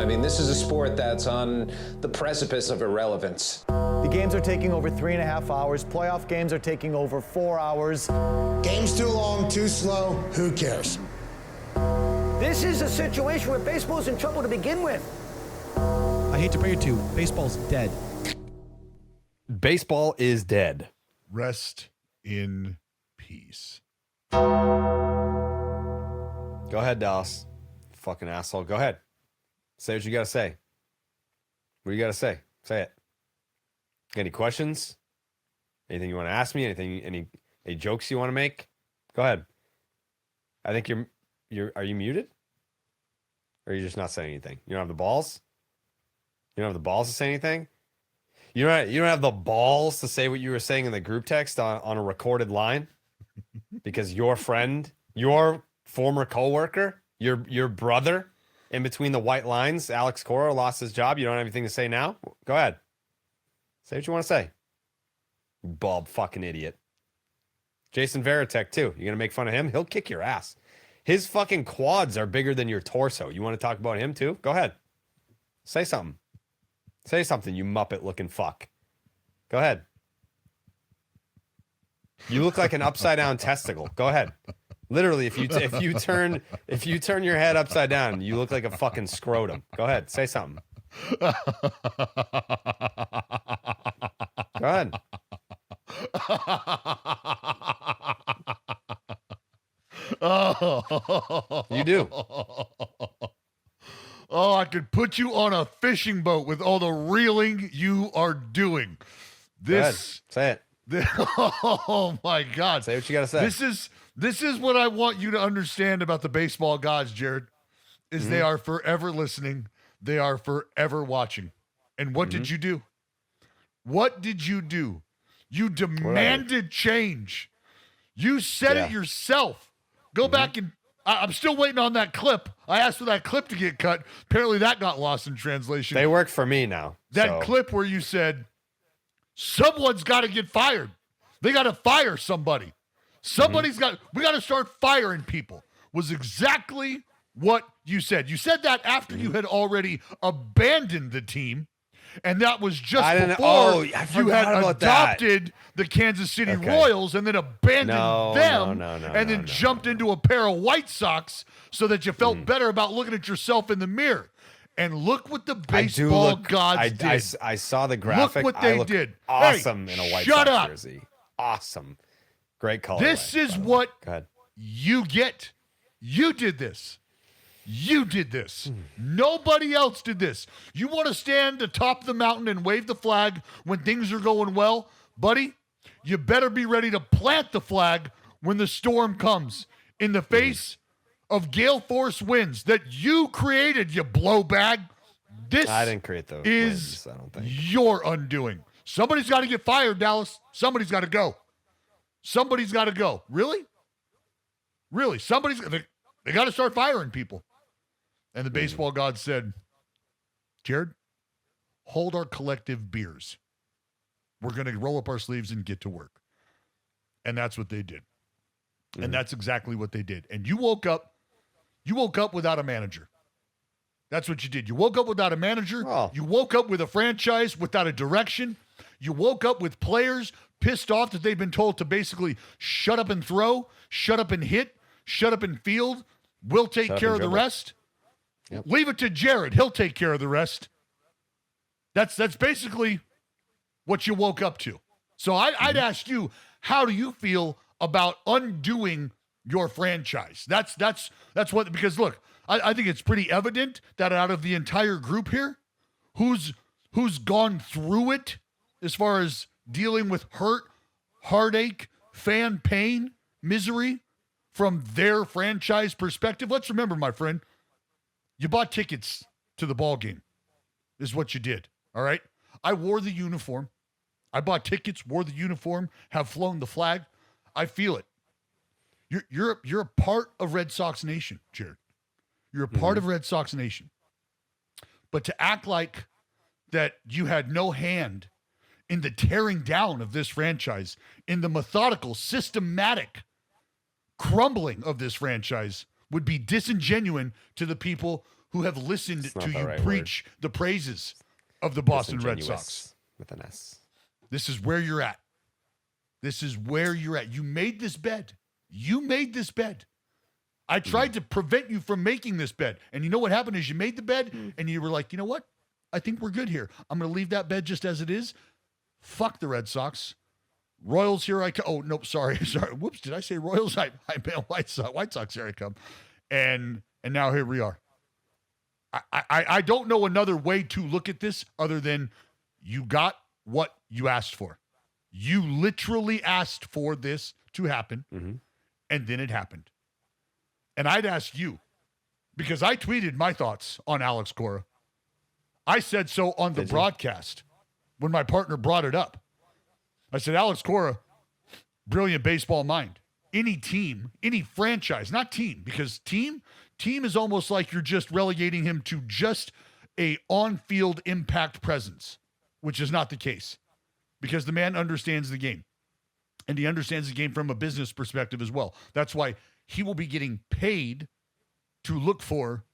I mean, this is a sport that's on the precipice of irrelevance. The games are taking over 3.5 hours. Playoff games are taking over 4 hours. Game's too long, too slow. Who cares? This is a situation where baseball's in trouble to begin with. I hate to break it to you, baseball's dead. Baseball is dead. Rest in peace. Go ahead, Dallas. Fucking asshole. Go ahead. Say what you got to say. What do you got to say? Say it. Any questions? Anything you want to ask me? Any jokes you want to make? Go ahead. I think are you muted? Or are you just not saying anything? You don't have the balls? You don't have the balls to say anything? You don't have the balls to say what you were saying in the group text on a recorded line? Because your friend, your former coworker, your brother in between the white lines, Alex Cora, lost his job. You don't have anything to say now? Go ahead. Say what you want to say. You bald fucking idiot. Jason Varitek, too. You're going to make fun of him? He'll kick your ass. His fucking quads are bigger than your torso. You want to talk about him, too? Go ahead. Say something. Say something, you Muppet-looking fuck. Go ahead. You look like an upside-down testicle. Go ahead. Literally, if you turn your head upside down, you look like a fucking scrotum. Go ahead. Say something. Go ahead. You do. Oh, I could put you on a fishing boat with all the reeling you are doing. This, say it. Oh my God! Say what you got to say. This is what I want you to understand about the baseball gods, Jared. Is they are forever listening. They are forever watching. And what did you do? What did you do? You demanded change. You said it yourself. Go back and I'm still waiting on that clip. I asked for that clip to get cut. Apparently that got lost in translation. They work for me now. That clip where you said, someone's got to get fired. They got to fire somebody. We got to start firing people, was exactly what you said. You said that after you had already abandoned the team. And that was just before you had adopted the Kansas City Royals and then abandoned them and then jumped into a pair of White Sox so that you felt better about looking at yourself in the mirror. And look what the baseball gods did. I saw the graphic. Look what they did. Awesome in a White Sox jersey. Awesome. Great color. This is what you get. You did this. You did this. Nobody else did this. You want to stand atop the mountain and wave the flag when things are going well? Buddy, you better be ready to plant the flag when the storm comes in the face of gale force winds that you created, you blowbag. I didn't create those winds, I don't think. Your undoing. Somebody's got to get fired, Dallas. Somebody's got to go. Somebody's got to go. Really? Really? They got to start firing people. And the baseball god said, Jared, hold our collective beers. We're going to roll up our sleeves and get to work. And that's what they did. And that's exactly what they did. And you woke up without a manager. That's what you did. You woke up without a manager. Oh. You woke up with a franchise without a direction. You woke up with players pissed off that they've been told to basically shut up and throw, shut up and hit, shut up and field. We'll take care of the rest. Yep. Leave it to Jared. He'll take care of the rest. That's basically what you woke up to. So I'd ask you, how do you feel about undoing your franchise? That's what, because look, I think it's pretty evident that out of the entire group here, who's gone through it as far as dealing with hurt, heartache, fan pain, misery from their franchise perspective. Let's remember, my friend, you bought tickets to the ball game is what you did. All right. I wore the uniform. I bought tickets, wore the uniform, have flown the flag. I feel it. You're a part of Red Sox Nation, Jared. You're a part of Red Sox Nation. But to act like that you had no hand in the tearing down of this franchise, in the methodical, systematic crumbling of this franchise, would be disingenuous to the people who have listened It's not to the you right preach the praises of the Boston Red Disingenuous Sox. with an S. This is where you're at. This is where you're at. You made this bed. You made this bed. I tried to prevent you from making this bed. And you know what happened is you made the bed and you were like, you know what? I think we're good here. I'm going to leave that bed just as it is. Fuck the Red Sox. Royals, here I come. Oh, nope, sorry. Whoops, did I say Royals? I meant White Sox, here I come. And now here we are. I don't know another way to look at this other than you got what you asked for. You literally asked for this to happen, and then it happened. And I'd ask you, because I tweeted my thoughts on Alex Cora. I said so on the broadcast when my partner brought it up. I said, Alex Cora, brilliant baseball mind. Any team, any franchise, not team, because team is almost like you're just relegating him to just a on-field impact presence, which is not the case because the man understands the game. And he understands the game from a business perspective as well. That's why he will be getting paid to look for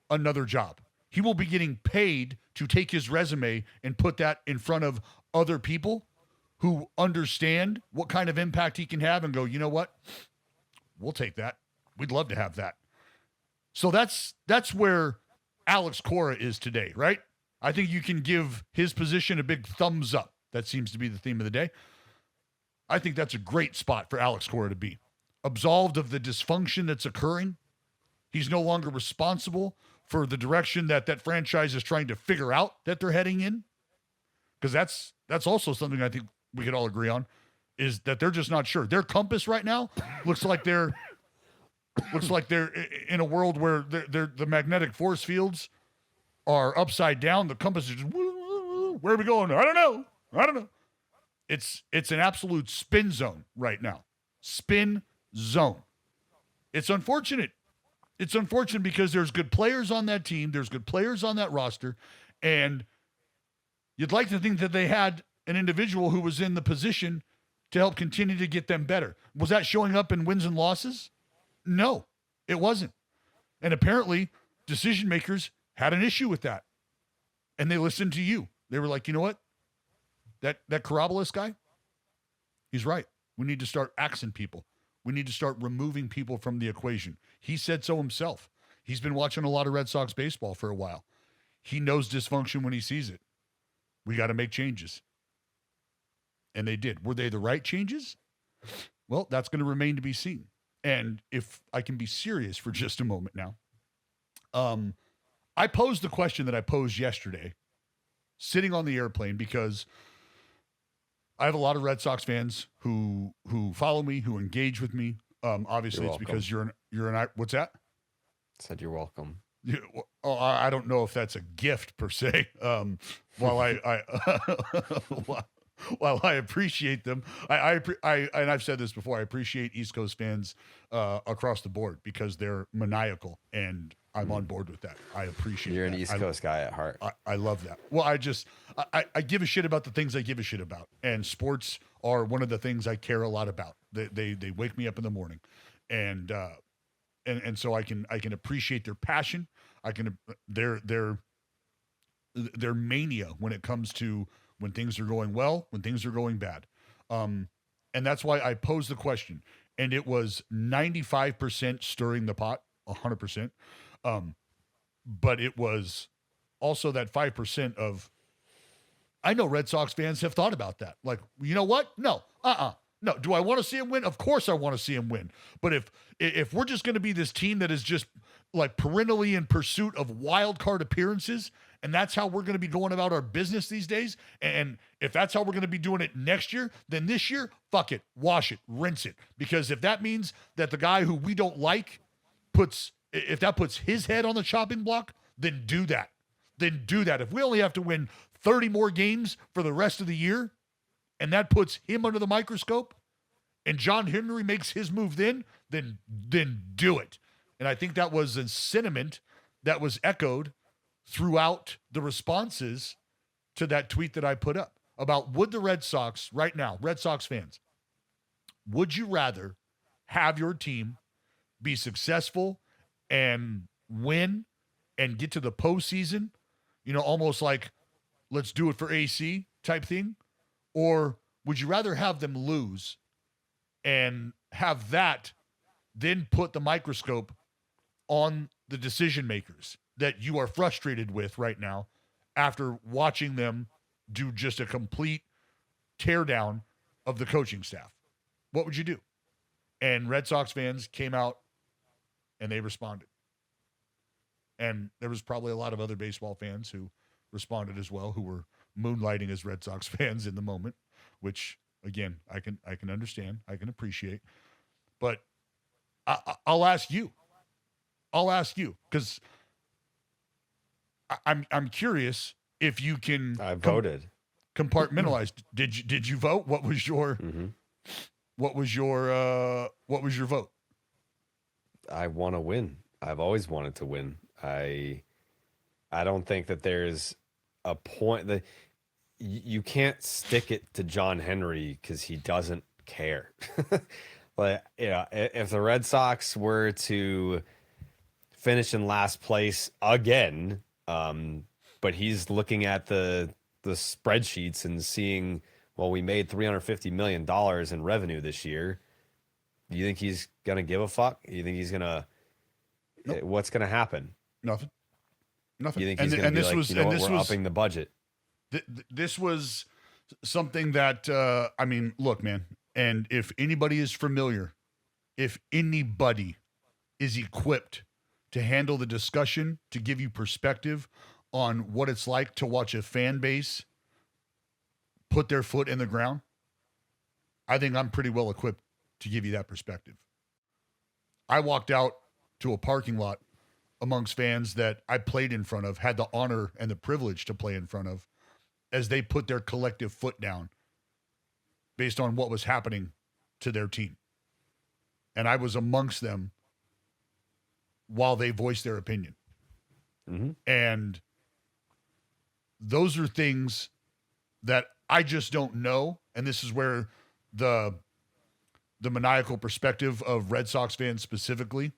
another job. He will be getting paid to take his resume and put that in front of other people who understand what kind of impact he can have and go, you know what? We'll take that. We'd love to have that. So that's where Alex Cora is today, right? I think you can give his position a big thumbs up. That seems to be the theme of the day. I think that's a great spot for Alex Cora to be. Absolved of the dysfunction that's occurring. He's no longer responsible for the direction that franchise is trying to figure out that they're heading in. Because that's also something I think we could all agree on, is that they're just not sure. Their compass right now looks like they're in a world where the magnetic force fields are upside down. The compass is just, where are we going? I don't know. It's an absolute spin zone right now. Spin zone. It's unfortunate. It's unfortunate because there's good players on that team. There's good players on that roster. And you'd like to think that they had an individual who was in the position to help continue to get them better. Was that showing up in wins and losses? No, it wasn't. And apparently, decision makers had an issue with that. And they listened to you. They were like, you know what? That Karabalis guy, he's right. We need to start axing people. We need to start removing people from the equation. He said so himself. He's been watching a lot of Red Sox baseball for a while. He knows dysfunction when he sees it. We got to make changes. And they did. Were they the right changes? Well, that's going to remain to be seen. And if I can be serious for just a moment now, I posed the question that I posed yesterday, sitting on the airplane, because I have a lot of Red Sox fans who follow me, who engage with me. Obviously, it's because you're an what's that? Said you're welcome. I don't know if that's a gift per se. While I appreciate them, and I've said this before, I appreciate East Coast fans across the board because they're maniacal, and I'm on board with that. I appreciate. You're an East Coast guy at heart. I love that. Well, I give a shit about the things I give a shit about, and sports are one of the things I care a lot about. They wake me up in the morning, and so I can appreciate their passion. I can their mania when it comes to when things are going well, when things are going bad. And that's why I posed the question. And it was 95% stirring the pot, 100%. But it was also that 5% of, I know Red Sox fans have thought about that. Like, you know what? No, no. Do I want to see him win? Of course I want to see him win. But if we're just going to be this team that is just like perennially in pursuit of wild card appearances, and that's how we're going to be going about our business these days, and if that's how we're going to be doing it next year, then this year, fuck it, wash it, rinse it. Because if that means that the guy who we don't like puts his head on the chopping block, then do that. Then do that. If we only have to win 30 more games for the rest of the year, and that puts him under the microscope, and John Henry makes his move then do it. And I think that was a sentiment that was echoed throughout the responses to that tweet that I put up about, would the Red Sox right now, Red Sox fans, would you rather have your team be successful and win and get to the postseason, almost like let's do it for AC type thing? Or would you rather have them lose and have that then put the microscope on the decision makers that you are frustrated with right now after watching them do just a complete teardown of the coaching staff? What would you do? And Red Sox fans came out and they responded. And there was probably a lot of other baseball fans who responded as well, who were moonlighting as Red Sox fans in the moment, which again, I can understand, I can appreciate. But I'll ask you, because I'm curious if you can. I voted. Compartmentalize. Did you vote? What was your what was your vote? I want to win. I've always wanted to win. I don't think that there's a point that you can't stick it to John Henry because he doesn't care. Like, if the Red Sox were to finish in last place again, but he's looking at the spreadsheets and seeing, well, we made $350 million in revenue this year. Do you think he's gonna give a fuck? You think he's gonna? Nope. What's gonna happen? Nothing. You think he's gonna be like, we're upping the budget? This was something that look, man. And if anybody is familiar, if anybody is equipped to handle the discussion, to give you perspective on what it's like to watch a fan base put their foot in the ground, I think I'm pretty well equipped to give you that perspective. I walked out to a parking lot amongst fans that I played in front of, had the honor and the privilege to play in front of, as they put their collective foot down based on what was happening to their team. And I was amongst them while they voiced their opinion. Mm-hmm. And those are things that I just don't know. And this is where the maniacal perspective of Red Sox fans specifically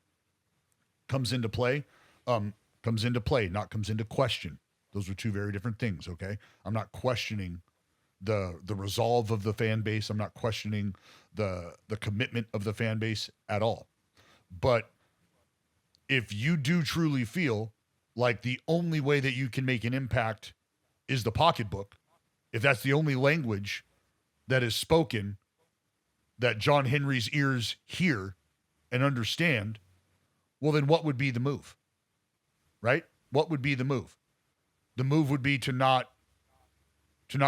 comes into play. Not comes into question. Those are two very different things, okay? I'm not questioning the resolve of the fan base. I'm not questioning the commitment of the fan base at all. But if you do truly feel like the only way that you can make an impact is the pocketbook, if that's the only language that is spoken that John Henry's ears hear and understand, well, then what would be the move? Right? What would be the move? The move would be to not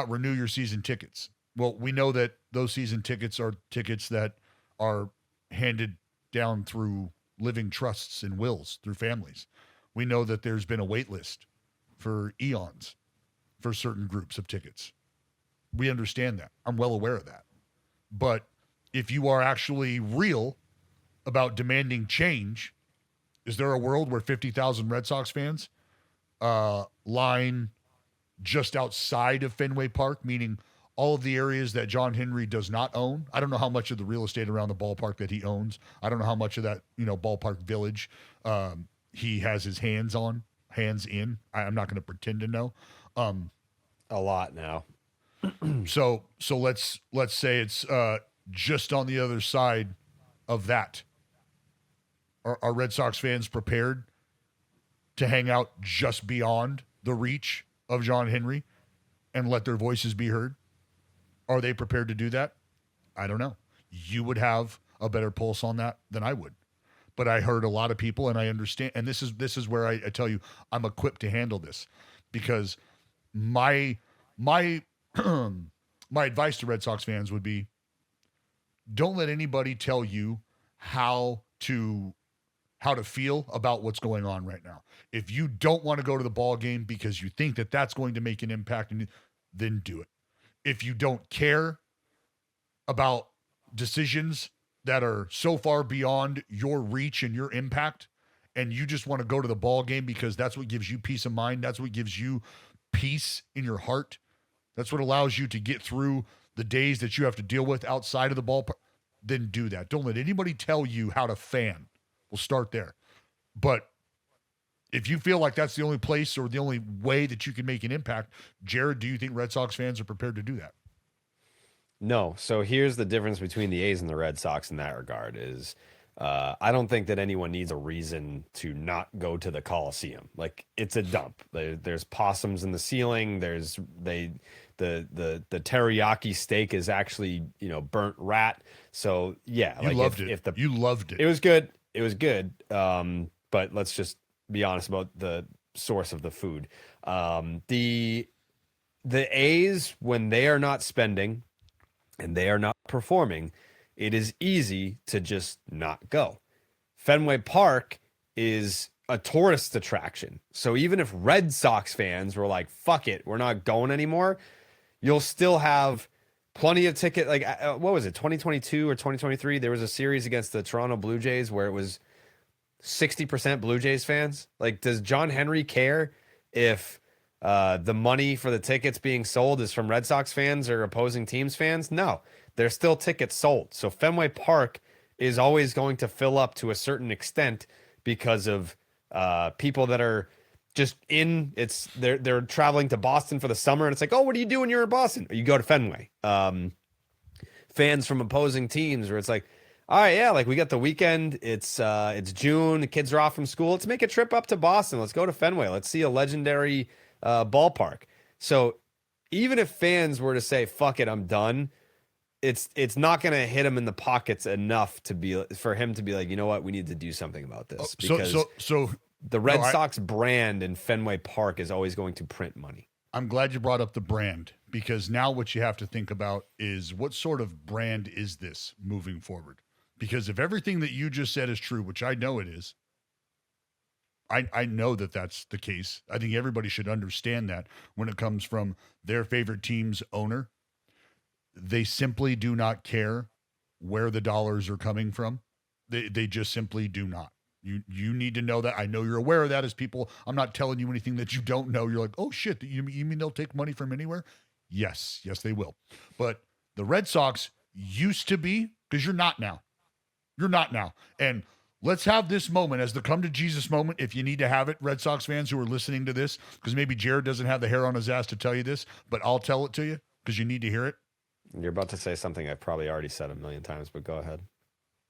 renew your season tickets. Well, we know that those season tickets are tickets that are handed down through living trusts and wills through families. We know that there's been a wait list for eons for certain groups of tickets. We understand that. I'm well aware of that. But if you are actually real about demanding change, is there a world where 50,000 Red Sox fans line just outside of Fenway Park, meaning all of the areas that John Henry does not own? I don't know how much of the real estate around the ballpark that he owns. I don't know how much of that, ballpark village he has his hands in. I'm not going to pretend to know. A lot now. So let's say it's just on the other side of that. Are Red Sox fans prepared to hang out just beyond the reach of John Henry and let their voices be heard? Are they prepared to do that? I don't know. You would have a better pulse on that than I would. But I heard a lot of people, and I understand. And this is where I tell you I'm equipped to handle this, because my advice to Red Sox fans would be, don't let anybody tell you how to feel about what's going on right now. If you don't want to go to the ball game because you think that that's going to make an impact, then do it. If you don't care about decisions that are so far beyond your reach and your impact, and you just want to go to the ball game because that's what gives you peace of mind, that's what gives you peace in your heart, that's what allows you to get through the days that you have to deal with outside of the ballpark, then do that. Don't let anybody tell you how to fan. We'll start there. But if you feel like that's the only place or the only way that you can make an impact, Jared, do you think Red Sox fans are prepared to do that? No. So here's the difference between the A's and the Red Sox in that regard is I don't think that anyone needs a reason to not go to the Coliseum. Like, it's a dump. There's possums in the ceiling. The teriyaki steak is actually, burnt rat. So yeah, you loved it. You loved it. It was good. It was good. But let's just be honest about the source of the food. The A's, when they are not spending and they are not performing, it is easy to just not go. Fenway Park is a tourist attraction. So even if Red Sox fans were like, fuck it, we're not going anymore, you'll still have plenty of ticket. Like, what was it, 2022 or 2023? There was a series against the Toronto Blue Jays where it was 60% Blue Jays fans. Like, does John Henry care if the money for the tickets being sold is from Red Sox fans or opposing teams fans? No, there's still tickets sold. So Fenway Park is always going to fill up to a certain extent because of people that are just they're traveling to Boston for the summer, and it's like, oh, what do you do when you're in Boston? You go to Fenway. Fans from opposing teams where it's like, all right, yeah, like we got the weekend. It's June. The kids are off from school. Let's make a trip up to Boston. Let's go to Fenway. Let's see a legendary ballpark. So even if fans were to say, fuck it, I'm done, it's not going to hit him in the pockets enough for him to be like, you know what, we need to do something about this. Because so the Red Sox brand in Fenway Park is always going to print money. I'm glad you brought up the brand, because now what you have to think about is what sort of brand is this moving forward? Because if everything that you just said is true, which I know it is, I know that that's the case. I think everybody should understand that when it comes from their favorite team's owner. They simply do not care where the dollars are coming from. They just simply do not. You need to know that. I know you're aware of that as people. I'm not telling you anything that you don't know. You're like, oh shit, you mean they'll take money from anywhere? Yes, they will. But the Red Sox used to be, because you're not now. You're not now. And let's have this moment as the come to Jesus moment, if you need to have it, Red Sox fans who are listening to this, because maybe Jared doesn't have the hair on his ass to tell you this, but I'll tell it to you because you need to hear it. You're about to say something I've probably already said a million times, but go ahead.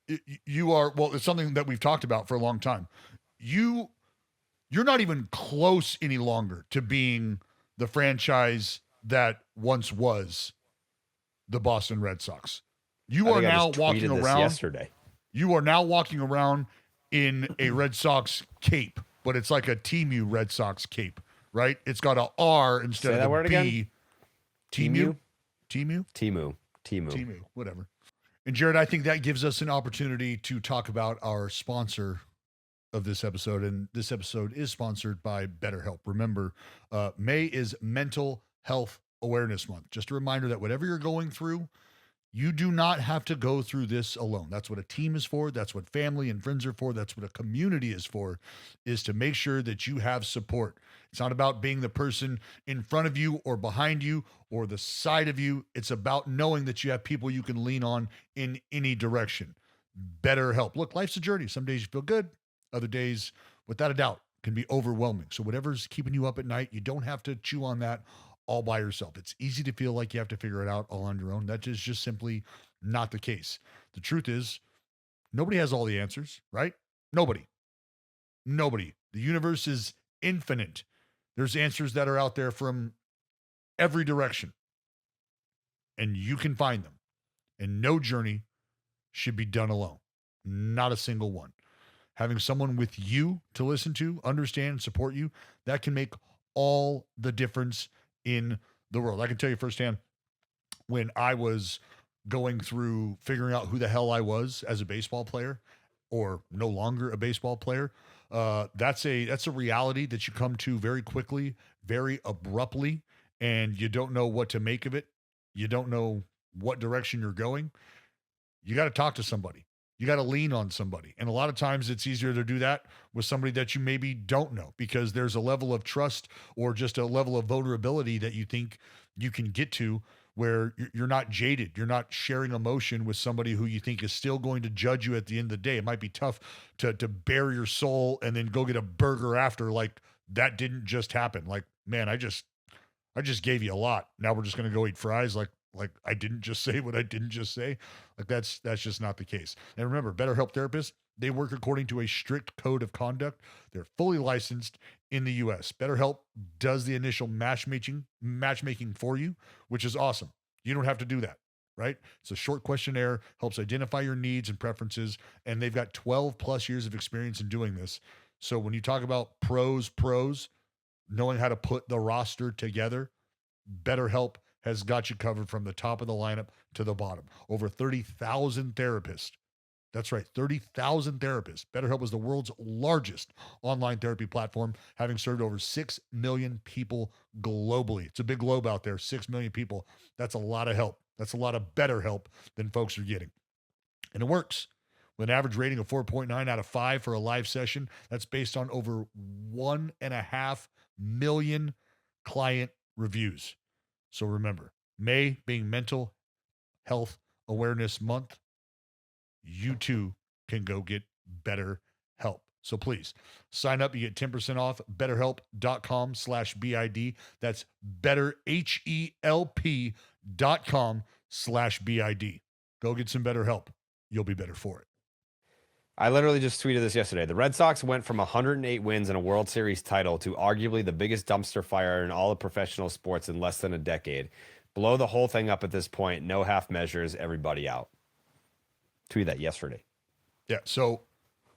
It's something that we've talked about for a long time. You're not even close any longer to being the franchise that once was the Boston Red Sox. You are now walking around yesterday. You are now walking around in a Red Sox cape, but it's like a Temu Red Sox cape, right? It's got an R instead of a B. Temu? Temu, whatever. And Jared, I think that gives us an opportunity to talk about our sponsor of this episode. And this episode is sponsored by BetterHelp. Remember, May is Mental Health Awareness Month. Just a reminder that whatever you're going through, you do not have to go through this alone. That's what a team is for. That's what family and friends are for. That's what a community is for, is to make sure that you have support. It's not about being the person in front of you or behind you or the side of you. It's about knowing that you have people you can lean on in any direction. BetterHelp. Look, life's a journey. Some days you feel good. Other days, without a doubt, can be overwhelming. So whatever's keeping you up at night, you don't have to chew on that all by yourself. It's easy to feel like you have to figure it out all on your own. That is just simply not the case. The truth is, nobody has all the answers, right? Nobody. The universe is infinite. There's answers that are out there from every direction, and you can find them. And no journey should be done alone. Not a single one. Having someone with you to listen to, understand, support you, that can make all the difference in the world. I can tell you firsthand, when I was going through figuring out who the hell I was as a baseball player, or no longer a baseball player, that's a reality that you come to very quickly, very abruptly, and you don't know what to make of it. You don't know what direction you're going. You got to talk to somebody. You got to lean on somebody. And a lot of times it's easier to do that with somebody that you maybe don't know, because there's a level of trust or just a level of vulnerability that you think you can get to where you're not jaded. You're not sharing emotion with somebody who you think is still going to judge you at the end of the day. It might be tough to bare your soul and then go get a burger after. Like, that didn't just happen. Like, man, I just gave you a lot. Now we're just going to go eat fries. Like I didn't just say what I didn't just say. Like, that's just not the case. And remember, BetterHelp therapists, they work according to a strict code of conduct. They're fully licensed in the U.S. BetterHelp does the initial matchmaking for you, which is awesome. You don't have to do that, right? It's a short questionnaire, helps identify your needs and preferences, and they've got 12 plus years of experience in doing this. So when you talk about pros, knowing how to put the roster together, BetterHelp has got you covered from the top of the lineup to the bottom. Over 30,000 therapists. That's right, 30,000 therapists. BetterHelp is the world's largest online therapy platform, having served over 6 million people globally. It's a big globe out there, 6 million people. That's a lot of help. That's a lot of better help than folks are getting. And it works. With an average rating of 4.9 out of 5 for a live session, that's based on over 1.5 million client reviews. So remember, May being Mental Health Awareness Month, you too can go get better help. So please sign up. You get 10% off betterhelp.com/BID. That's betterhelp.com/BID. Go get some better help. You'll be better for it. I literally just tweeted this yesterday. The Red Sox went from 108 wins and a World Series title to arguably the biggest dumpster fire in all of professional sports in less than a decade. Blow the whole thing up at this point. No half measures. Everybody out. Tweeted that yesterday. Yeah. So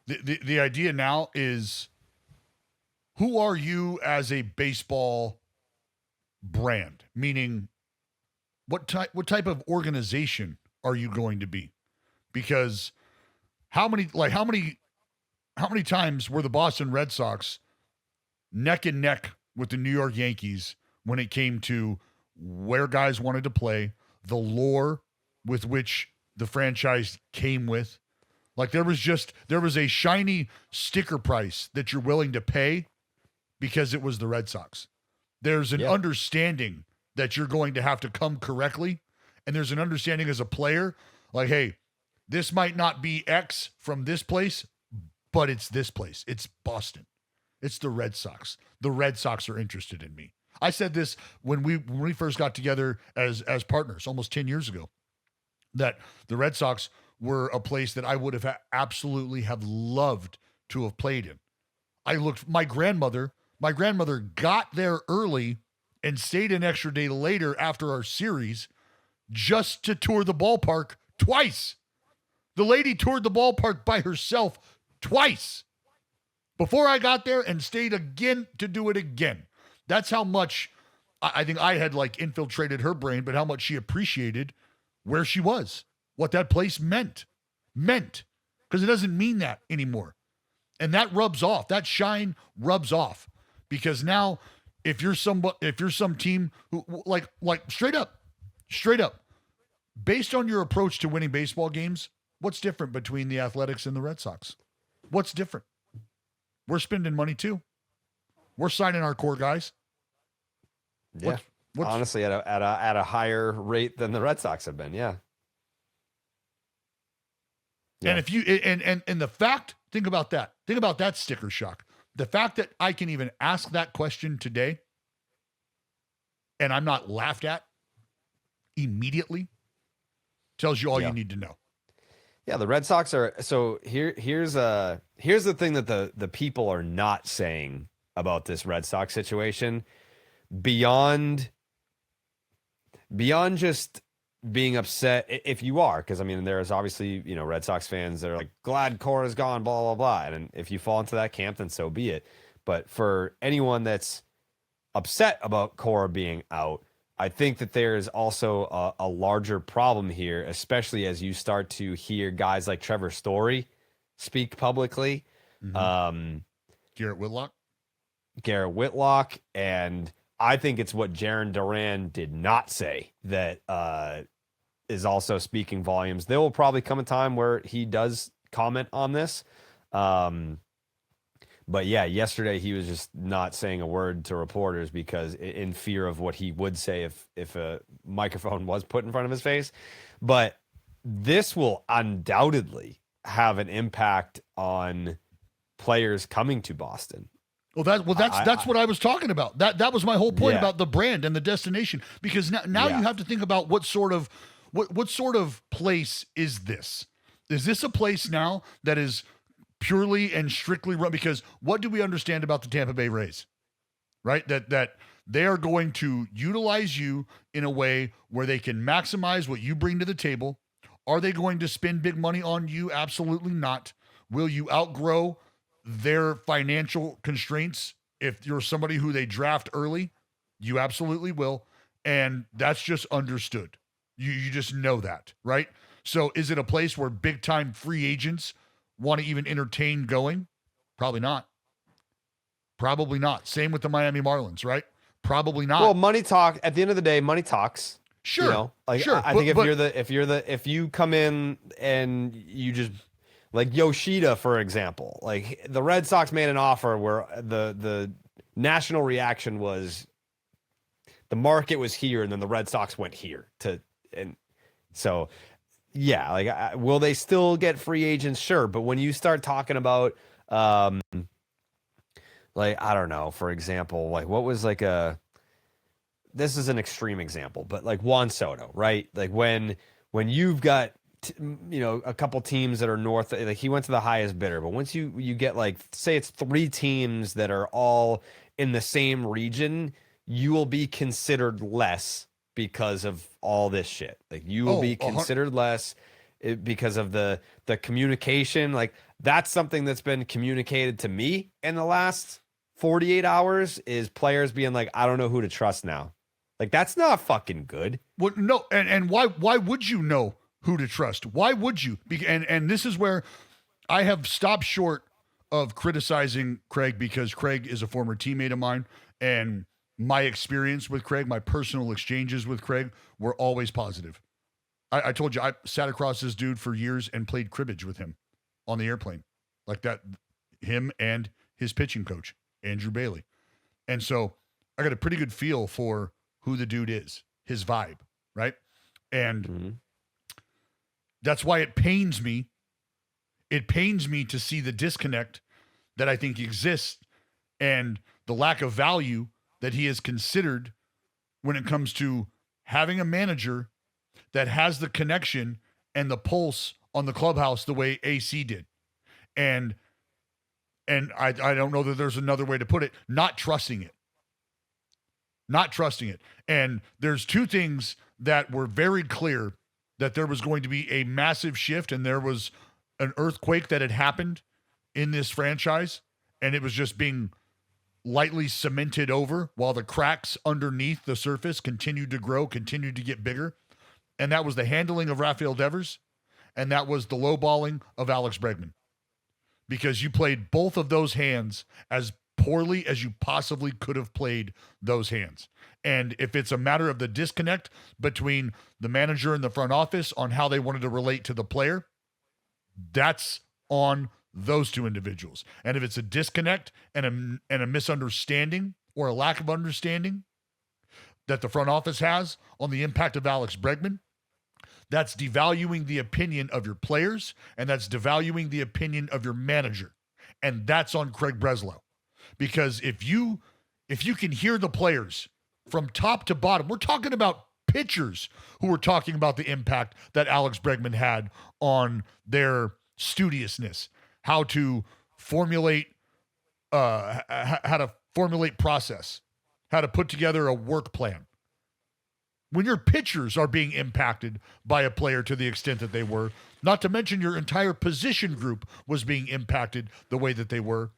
the idea now is, who are you as a baseball brand? Meaning, what type of organization are you going to be? Because how many times were the Boston Red Sox neck and neck with the New York Yankees when it came to where guys wanted to play, the lore with which the franchise came with? Like, there was a shiny sticker price that you're willing to pay because it was the Red Sox. There's an understanding that you're going to have to come correctly, and there's an understanding as a player, like, hey, this might not be X from this place, but it's this place. It's Boston. It's the Red Sox. The Red Sox are interested in me. I said this when we first got together as partners almost 10 years ago, that the Red Sox were a place that I would have absolutely have loved to have played in. My grandmother got there early and stayed an extra day later after our series just to tour the ballpark twice. The lady toured the ballpark by herself twice before I got there, and stayed again to do it again. That's how much I think I had like infiltrated her brain, but how much she appreciated where she was, what that place meant, because it doesn't mean that anymore. And that rubs off. That shine rubs off, because now if you're some team who like straight up, based on your approach to winning baseball games, what's different between the Athletics and the Red Sox? What's different? We're spending money too. We're signing our core guys. Yeah, honestly, at a higher rate than the Red Sox have been. Yeah. And if you and the fact, think about that sticker shock. The fact that I can even ask that question today, and I'm not laughed at immediately, tells you all you need to know. Yeah, the Red Sox are. So here's the thing that the people are not saying about this Red Sox situation, beyond just being upset, if you are, because I mean, there's obviously, Red Sox fans that are like, glad Cora's gone, blah blah blah, and if you fall into that camp, then so be it. But for anyone that's upset about Cora being out, I think that there's also a larger problem here, especially as you start to hear guys like Trevor Story speak publicly. Mm-hmm. Garrett Whitlock, and I think it's what Jaron Duran did not say that is also speaking volumes. There will probably come a time where he does comment on this. But yeah, yesterday he was just not saying a word to reporters because in fear of what he would say if a microphone was put in front of his face. But this will undoubtedly have an impact on players coming to Boston. That's what I was talking about. That was my whole point Yeah. about the brand and the destination. Because now Yeah. you have to think about what sort of place is this? Is this a place now that is purely and strictly run? Because what do we understand about the Tampa Bay Rays? Right? That they are going to utilize you in a way where they can maximize what you bring to the table. Are they going to spend big money on you? Absolutely not. Will you outgrow their financial constraints if you're somebody who they draft early? You absolutely will. And that's just understood. You just know that, right? So is it a place where big time free agents want to even entertain going? Probably not. Probably not. Same with the Miami Marlins, right? Probably not. Well, money talk. At the end of the day, money talks. Sure. You know, like sure. I think if you come in and you just like Yoshida, for example, like the Red Sox made an offer where the national reaction was the market was here, and then the Red Sox went here and so yeah, like will they still get free agents? Sure, but when you start talking about like I don't know, for example, like what was like this is an extreme example, but like Juan Soto, right? Like when you've got a couple teams that are north, like he went to the highest bidder, but once you get like say it's 3 teams that are all in the same region, you will be considered less because of all this shit. Like you will be considered less because of the communication. Like that's something that's been communicated to me in the last 48 hours is players being like, I don't know who to trust now. Like that's not fucking good. Well, no, and why would you know who to trust? Why would you? And this is where I have stopped short of criticizing Craig because Craig is a former teammate of mine, and my experience with Craig, my personal exchanges with Craig were always positive. I told you I sat across this dude for years and played cribbage with him on the airplane, like that. Him and his pitching coach, Andrew Bailey, and so I got a pretty good feel for who the dude is, his vibe, right? And that's why it pains me. It pains me to see the disconnect that I think exists and the lack of value that he is considered when it comes to having a manager that has the connection and the pulse on the clubhouse the way AC did. And I don't know that there's another way to put it, not trusting it. Not trusting it. And there's 2 things that were very clear that there was going to be a massive shift and there was an earthquake that had happened in this franchise, and it was just being lightly cemented over while the cracks underneath the surface continued to grow, continued to get bigger. And that was the handling of Rafael Devers, and that was the lowballing of Alex Bregman. Because you played both of those hands as poorly as you possibly could have played those hands. And if it's a matter of the disconnect between the manager and the front office on how they wanted to relate to the player, that's on those 2 individuals. And if it's a disconnect and a misunderstanding or a lack of understanding that the front office has on the impact of Alex Bregman, that's devaluing the opinion of your players, and that's devaluing the opinion of your manager. And that's on Craig Breslow. Because if you can hear the players from top to bottom, we're talking about pitchers who were talking about the impact that Alex Bregman had on their studiousness, how to formulate process, how to put together a work plan. When your pitchers are being impacted by a player to the extent that they were, not to mention your entire position group was being impacted the way that they were,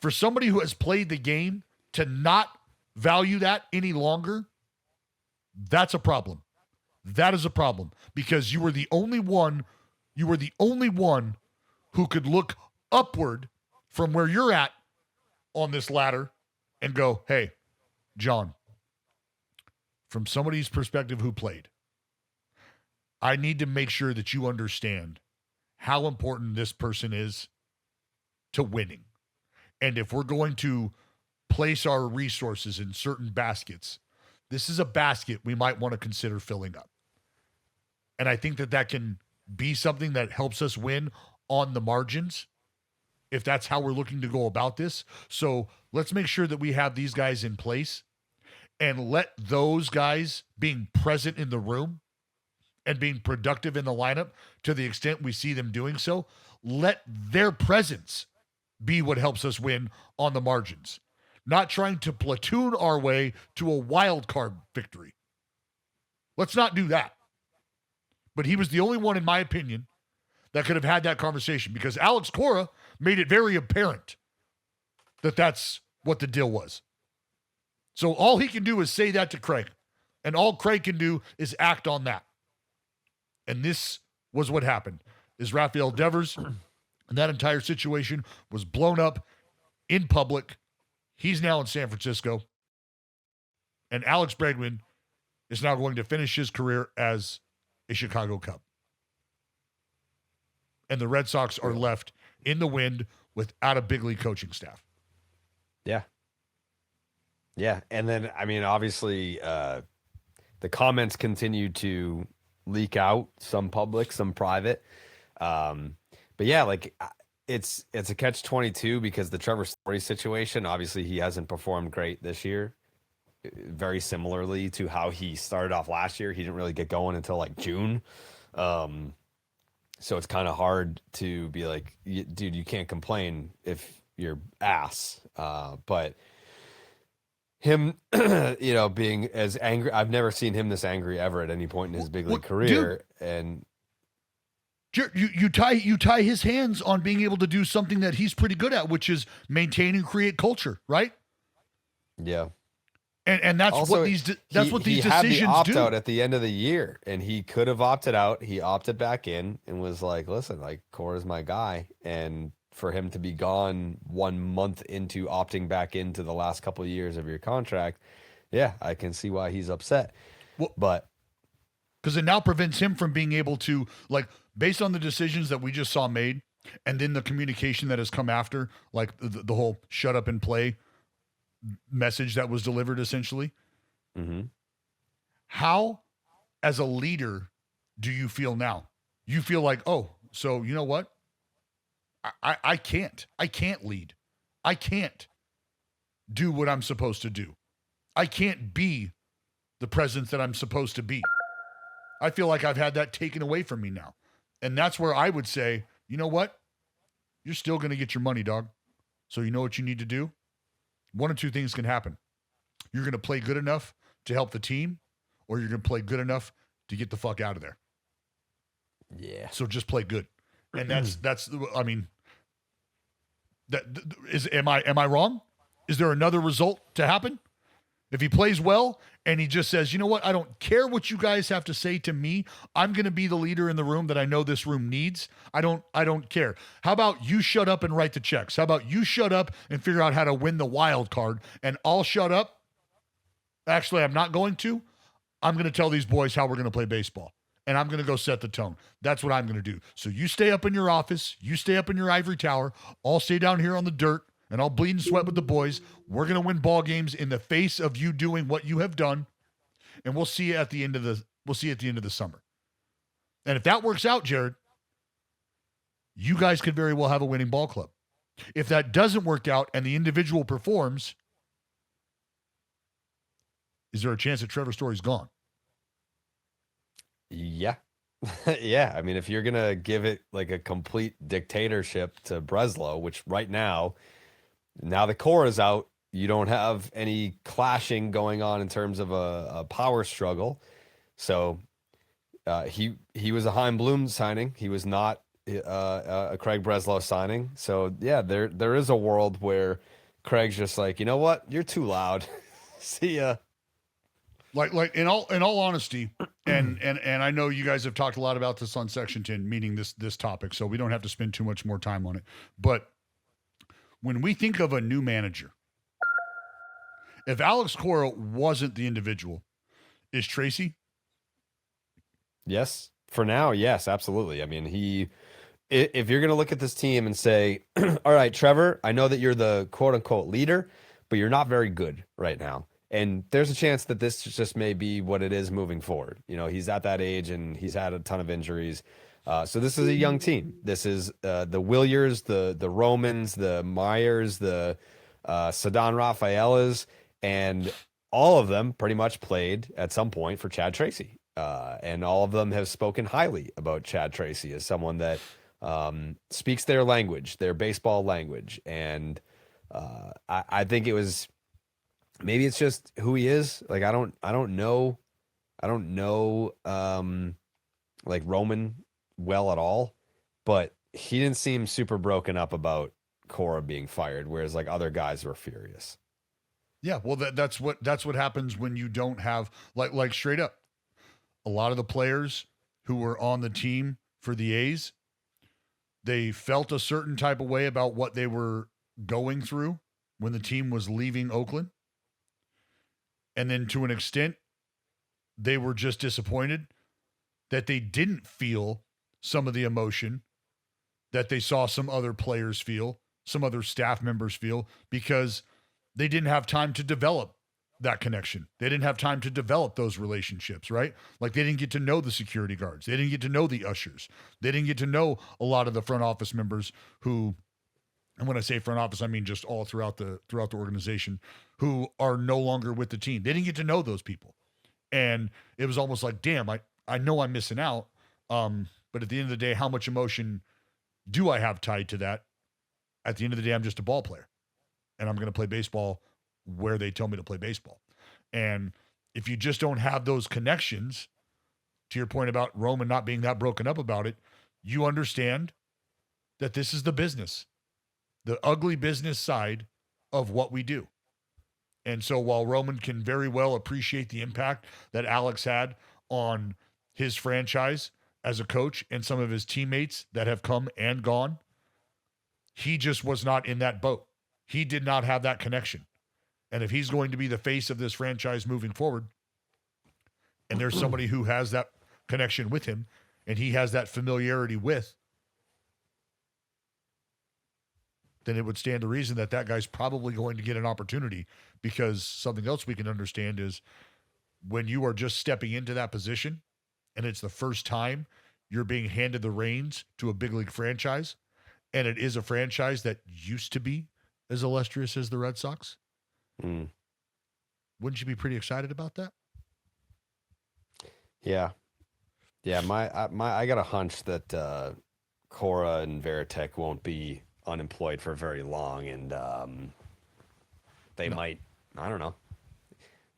for somebody who has played the game to not value that any longer, that's a problem. That is a problem because you were the only one who could look upward from where you're at on this ladder and go, hey, John, from somebody's perspective who played, I need to make sure that you understand how important this person is to winning. And if we're going to place our resources in certain baskets, this is a basket we might want to consider filling up. And I think that can be something that helps us win on the margins, if that's how we're looking to go about this. So let's make sure that we have these guys in place and let those guys being present in the room and being productive in the lineup to the extent we see them doing so, let their presence be what helps us win on the margins. Not trying to platoon our way to a wild card victory. Let's not do that. But he was the only one, in my opinion, that could have had that conversation, because Alex Cora made it very apparent that that's what the deal was. So all he can do is say that to Craig, and all Craig can do is act on that. And this was what happened, is Rafael Devers and that entire situation was blown up in public. He's now in San Francisco. And Alex Braden is now going to finish his career as a Chicago Cub. And the Red Sox are left in the wind without a big league coaching staff. Yeah. Yeah. And then, I mean, obviously, the comments continue to leak out, some public, some private. But yeah, like it's a catch-22 because the Trevor Story situation, obviously he hasn't performed great this year. Very similarly to how he started off last year. He didn't really get going until like June. So it's kind of hard to be like, dude, you can't complain if you're ass. But him, being as angry, I've never seen him this angry ever at any point in his big league career. Dude, and you tie his hands on being able to do something that he's pretty good at, which is maintain and create culture, right? Yeah. And that's also, what these decisions do. He had the opt-out at the end of the year, and he could have opted out. He opted back in and was like, listen, like, Cora's my guy. And for him to be gone 1 month into opting back into the last couple of years of your contract, yeah, I can see why he's upset. Well, but because it now prevents him from being able to, like, based on the decisions that we just saw made, and then the communication that has come after, like the whole shut up and play message that was delivered, essentially. Mm-hmm. How, as a leader, do you feel now? You feel like, oh, so you know what? I can't lead. I can't do what I'm supposed to do. I can't be the presence that I'm supposed to be. I feel like I've had that taken away from me now. And that's where I would say, you know what? You're still going to get your money, dog. So you know what you need to do? One or two things can happen. You're going to play good enough to help the team, or you're going to play good enough to get the fuck out of there. Yeah. So just play good. And that's I mean, am I wrong? Is there another result to happen? If he plays well and he just says, you know what, I don't care what you guys have to say to me. I'm going to be the leader in the room that I know this room needs. I don't care. How about you shut up and write the checks? How about you shut up and figure out how to win the wild card, and I'll shut up. Actually, I'm not going to. I'm going to tell these boys how we're going to play baseball, and I'm going to go set the tone. That's what I'm going to do. So you stay up in your office. You stay up in your ivory tower. I'll stay down here on the dirt. And I'll bleed and sweat with the boys. We're going to win ball games in the face of you doing what you have done. And we'll see you at the end of the summer. And if that works out, Jared, you guys could very well have a winning ball club. If that doesn't work out and the individual performs, is there a chance that Trevor Story's gone? Yeah. Yeah. I mean, if you're going to give it like a complete dictatorship to Breslow, which right now the core is out, you don't have any clashing going on in terms of a power struggle. So he was a Chaim Bloom signing. He was not a Craig Breslow signing. So yeah, there is a world where Craig's just like, you know what, you're too loud. See ya. Like in all honesty, and I know you guys have talked a lot about this on Section 10, meaning this topic, so we don't have to spend too much more time on it. But when we think of a new manager, if Alex Cora wasn't the individual, is Tracy? Yes. For now, yes, absolutely. I mean, he if you're going to look at this team and say, all right, Trevor, I know that you're the quote unquote leader, but you're not very good right now. And there's a chance that this just may be what it is moving forward. You know, he's at that age and he's had a ton of injuries. So this is a young team. This is the Williers, the Romans, the Myers, the Sadan Rafaelas, and all of them pretty much played at some point for Chad Tracy. And all of them have spoken highly about Chad Tracy as someone that speaks their language, their baseball language. And I think it was, maybe it's just who he is. Like, I don't know like Roman well at all, but he didn't seem super broken up about Cora being fired, whereas like other guys were furious. Yeah, well, that's what happens when you don't have like straight up. A lot of the players who were on the team for the A's, they felt a certain type of way about what they were going through when the team was leaving Oakland. And then to an extent, they were just disappointed that they didn't feel some of the emotion that they saw some other players feel, some other staff members feel, because they didn't have time to develop that connection. They didn't have time to develop those relationships, right? Like they didn't get to know the security guards. They didn't get to know the ushers. They didn't get to know a lot of the front office members who, and when I say front office, I mean just all throughout the organization, who are no longer with the team. They didn't get to know those people. And it was almost like, damn, I know I'm missing out. But at the end of the day, how much emotion do I have tied to that? At the end of the day, I'm just a ball player. And I'm going to play baseball where they tell me to play baseball. And if you just don't have those connections, to your point about Roman not being that broken up about it, you understand that this is the business, the ugly business side of what we do. And so while Roman can very well appreciate the impact that Alex had on his franchise as a coach and some of his teammates that have come and gone, he just was not in that boat. He did not have that connection. And if he's going to be the face of this franchise moving forward, and there's somebody who has that connection with him and he has that familiarity with, then it would stand to reason that that guy's probably going to get an opportunity, because something else we can understand is when you are just stepping into that position and it's the first time you're being handed the reins to a big league franchise, and it is a franchise that used to be as illustrious as the Red Sox, wouldn't you be pretty excited about that? Yeah. I got a hunch that Cora and Veritek won't be unemployed for very long, and they might, I don't know,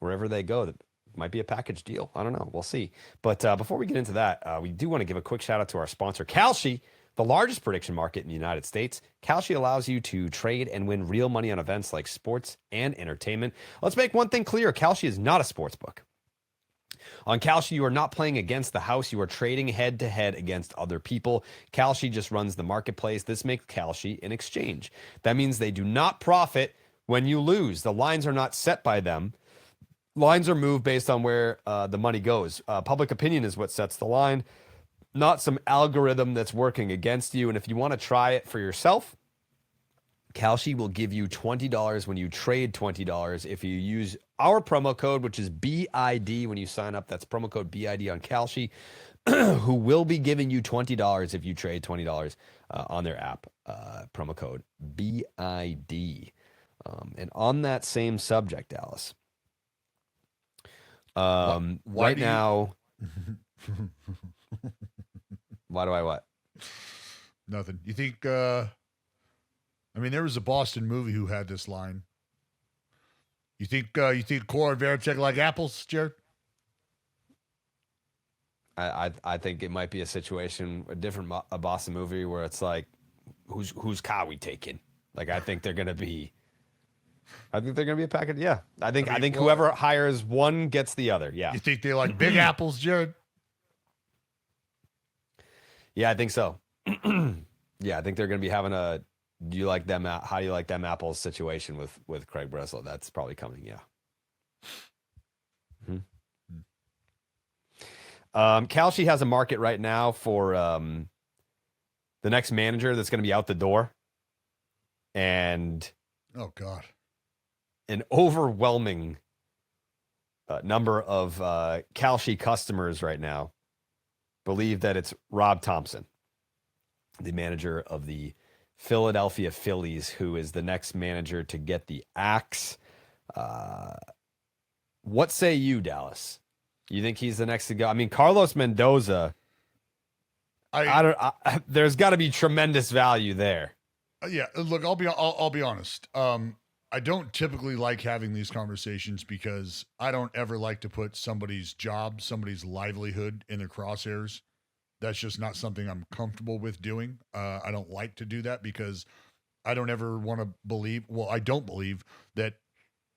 wherever they go, that might be a package deal. I don't know. We'll see. But before we get into that, we do want to give a quick shout out to our sponsor, Kalshi, the largest prediction market in the United States. Kalshi allows you to trade and win real money on events like sports and entertainment. Let's make one thing clear. Kalshi is not a sports book. On Kalshi, you are not playing against the house. You are trading head-to-head against other people. Kalshi just runs the marketplace. This makes Kalshi an exchange. That means they do not profit when you lose. The lines are not set by them. Lines are moved based on where the money goes. Public opinion is what sets the line, not some algorithm that's working against you. And if you want to try it for yourself, Kalshi will give you $20 when you trade $20 if you use our promo code, which is BID when you sign up. That's promo code BID on Kalshi, who will be giving you $20 if you trade $20 on their app. Promo code BID. And on that same subject, Dallas, right now, why do I what? Nothing. You think, I mean, there was a Boston movie who had this line. You think Cora and Veritek like apples, Jared? I think it might be a situation, a Boston movie where it's like, whose car we taking? Like, I think they're gonna be a package. Yeah, I think whoever hires one gets the other. Yeah. You think they like big apples, Jared? Yeah, I think so. Yeah, I think they're gonna be having a do you like them? How do you like them apples situation with Craig Breslow? That's probably coming. Yeah. Kalshi has a market right now for the next manager that's going to be out the door, and Oh God. an overwhelming number of Kalshi customers right now believe that it's Rob Thompson, the manager of the Philadelphia Phillies, who is the next manager to get the axe. What say you, Dallas? You think he's the next to go? I mean, Carlos Mendoza. There's got to be tremendous value there. Yeah, look, I'll be honest. I don't typically like having these conversations because I don't ever like to put somebody's job, somebody's livelihood in the crosshairs. That's just not something I'm comfortable with doing. I don't like to do that because I don't ever want to believe, well, I don't believe that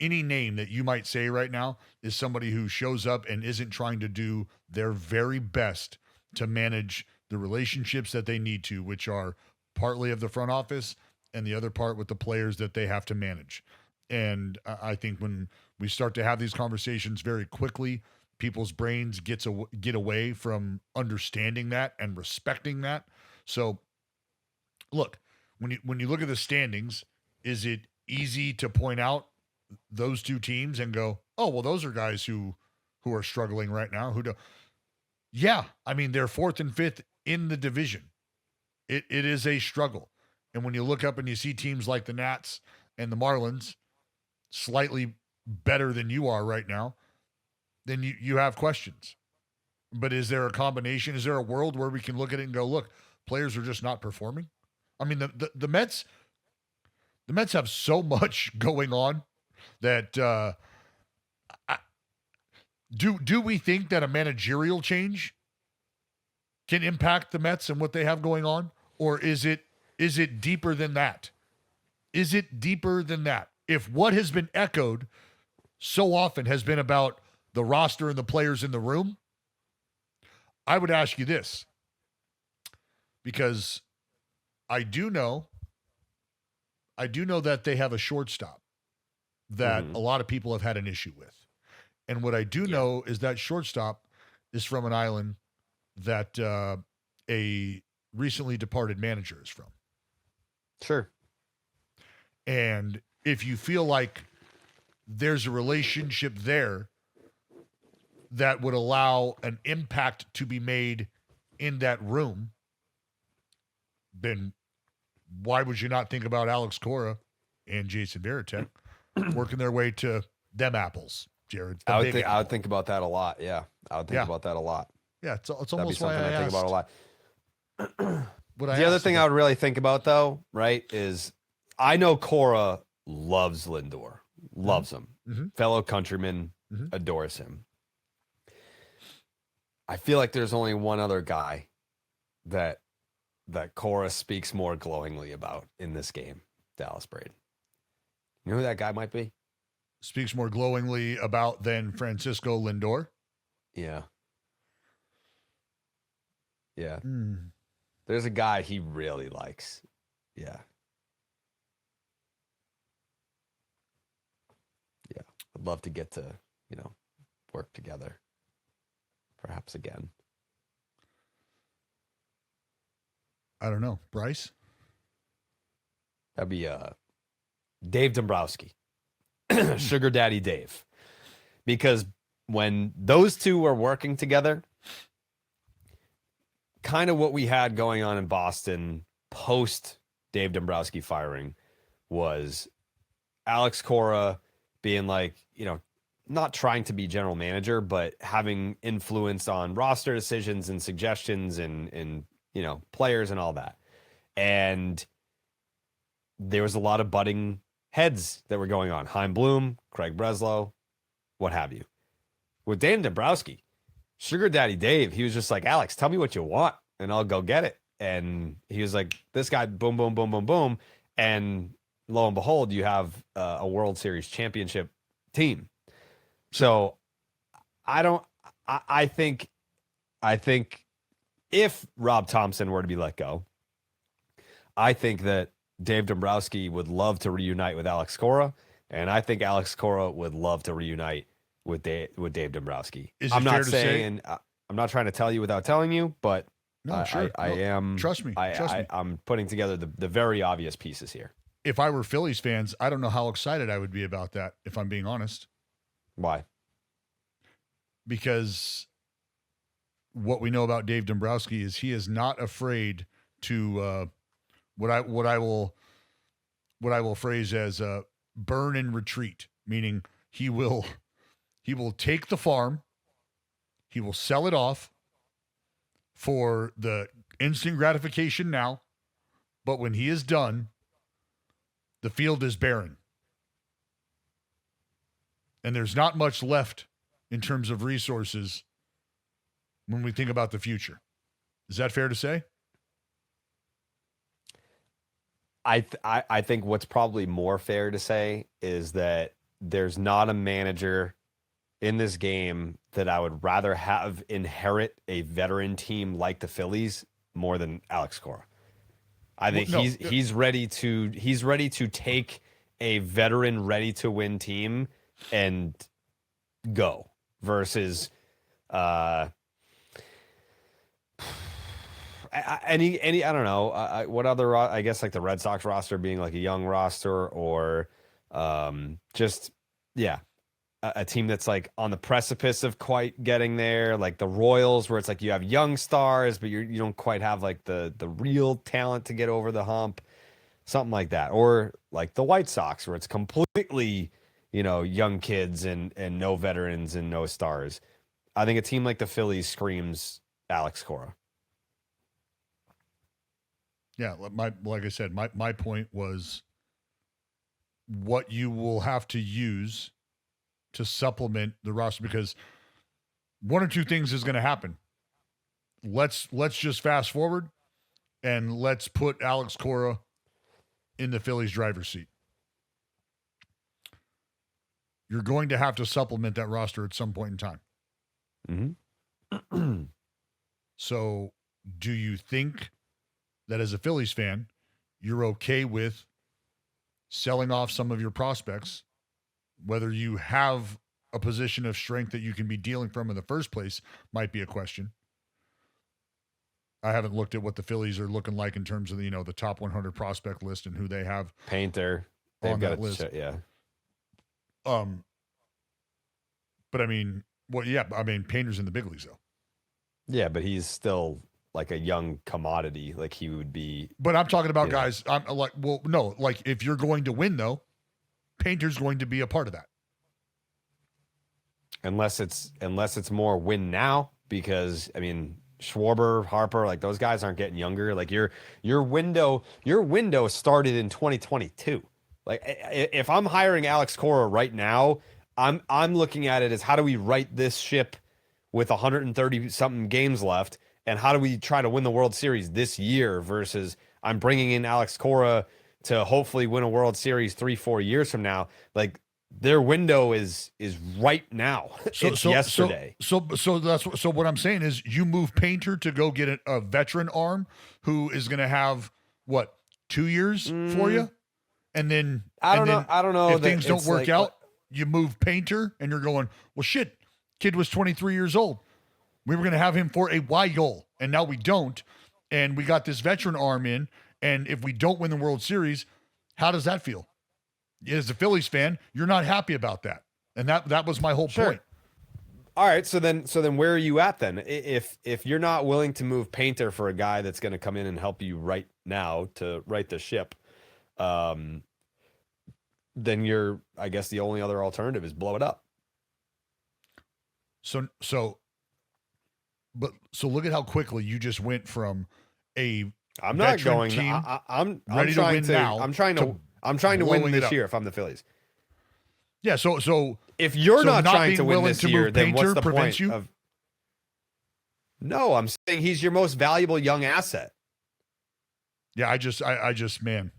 any name that you might say right now is somebody who shows up and isn't trying to do their very best to manage the relationships that they need to, which are partly of the front office and the other part with the players that they have to manage. And I think when we start to have these conversations very quickly, people's brains get away from understanding that and respecting that. So look, when you look at the standings, is it easy to point out those two teams and go, oh, well, those are guys who are struggling right now, who do? Yeah. I mean, they're 4th and 5th in the division. It is a struggle. And when you look up and you see teams like the Nats and the Marlins slightly better than you are right now, then you have questions. But is there a combination? Is there a world where we can look at it and go, look, players are just not performing? I mean, the Mets have so much going on that do we think that a managerial change can impact the Mets and what they have going on? Or is it deeper than that? Is it deeper than that? If what has been echoed so often has been about the roster and the players in the room, I would ask you this, because I do know that they have a shortstop that a lot of people have had an issue with. And what I do know is that shortstop is from an island that a recently departed manager is from. Sure. And if you feel like there's a relationship there that would allow an impact to be made in that room, then why would you not think about Alex Cora and Jason Varitek working their way to them apples, Jared? I would think about that a lot. Yeah. I would think about that a lot. Yeah. It's That'd be almost why something I think about a lot. The other thing I would really think about, though, right, is I know Cora loves Lindor, loves him. Fellow countryman, adores him. I feel like there's only one other guy that Cora speaks more glowingly about in this game, Dallas Braden. You know who that guy might be? Speaks more glowingly about than Francisco Lindor? Yeah. Yeah. There's a guy he really likes. Yeah. Yeah. I'd love to get to, work together. Perhaps again. I don't know. Bryce? That'd be Dave Dombrowski. Sugar Daddy Dave. Because when those two were working together, kind of what we had going on in Boston post Dave Dombrowski firing was Alex Cora being like, not trying to be general manager, but having influence on roster decisions and suggestions and players and all that. And there was a lot of butting heads that were going on. Chaim Bloom, Craig Breslow, what have you. With Dan Dombrowski, Sugar Daddy Dave, he was just like, Alex, tell me what you want and I'll go get it. And he was like, this guy, boom, boom, boom, boom, boom. And lo and behold, you have a World Series championship team. So I think if Rob Thompson were to be let go, I think that Dave Dombrowski would love to reunite with Alex Cora, and I think Alex Cora would love to reunite with Dave Dombrowski. I'm not saying, I'm not trying to tell you without telling you, but No, sure. I No, am. Trust me. I'm putting together the very obvious pieces here. If I were Phillies fans, I don't know how excited I would be about that, if I'm being honest. Why? Because what we know about Dave Dombrowski is he is not afraid to what I will phrase as burn and retreat, meaning he will take the farm, he will sell it off for the instant gratification now, but when he is done, the field is barren. And there's not much left in terms of resources when we think about the future. Is that fair to say? I think what's probably more fair to say is that there's not a manager in this game that I would rather have inherit a veteran team like the Phillies more than Alex Cora. I think he's ready to take a veteran ready to win team and go versus any I don't know what other, I guess, like the Red Sox roster being like a young roster, or just a team that's like on the precipice of quite getting there, like the Royals, where it's like you have young stars but you don't quite have like the real talent to get over the hump, something like that. Or like the White Sox, where it's completely, young kids and no veterans and no stars. I think a team like the Phillies screams Alex Cora. Yeah, like I said, my point was what you will have to use to supplement the roster, because one or two things is going to happen. Let's just fast forward and let's put Alex Cora in the Phillies driver's seat. You're going to have to supplement that roster at some point in time. Mm-hmm. So do you think that as a Phillies fan, you're okay with selling off some of your prospects, whether you have a position of strength that you can be dealing from in the first place might be a question. I haven't looked at what the Phillies are looking like in terms of the top 100 prospect list and who they have. Painter, they've on got that list. Yeah. But I mean, Painter's in the big leagues though. Yeah, but he's still like a young commodity. Like he would be. But I'm talking about guys. I'm like, well, no, like if you're going to win though, Painter's going to be a part of that. Unless it's more win now, because I mean Schwarber, Harper, like those guys aren't getting younger. Like your window started in 2022. Like if I'm hiring Alex Cora right now, I'm looking at it as how do we right this ship with 130 something games left, and how do we try to win the World Series this year versus I'm bringing in Alex Cora to hopefully win a World Series 3-4 years from now. Like their window is right now. It's yesterday. So what I'm saying is you move Painter to go get a veteran arm who is going to have 2 years for you, and then I don't know if things don't work out. You move Painter, and you're going, well, shit. Kid was 23 years old. We were going to have him for a Y goal, and now we don't. And we got this veteran arm in, and if we don't win the World Series, how does that feel? As a Phillies fan, you're not happy about that. And that was my whole point. All right, so then where are you at then? If you're not willing to move Painter for a guy that's going to come in and help you right now to right the ship, then I guess the only other alternative is blow it up. So look at how quickly you just went from a I'm not going team I'm ready to win now. I'm trying to win this year if I'm the Phillies. Yeah, so if you're not trying being to win willing this to year, move then what's Painter the prevents point you? of? No, I'm saying he's your most valuable young asset. Yeah, I just man,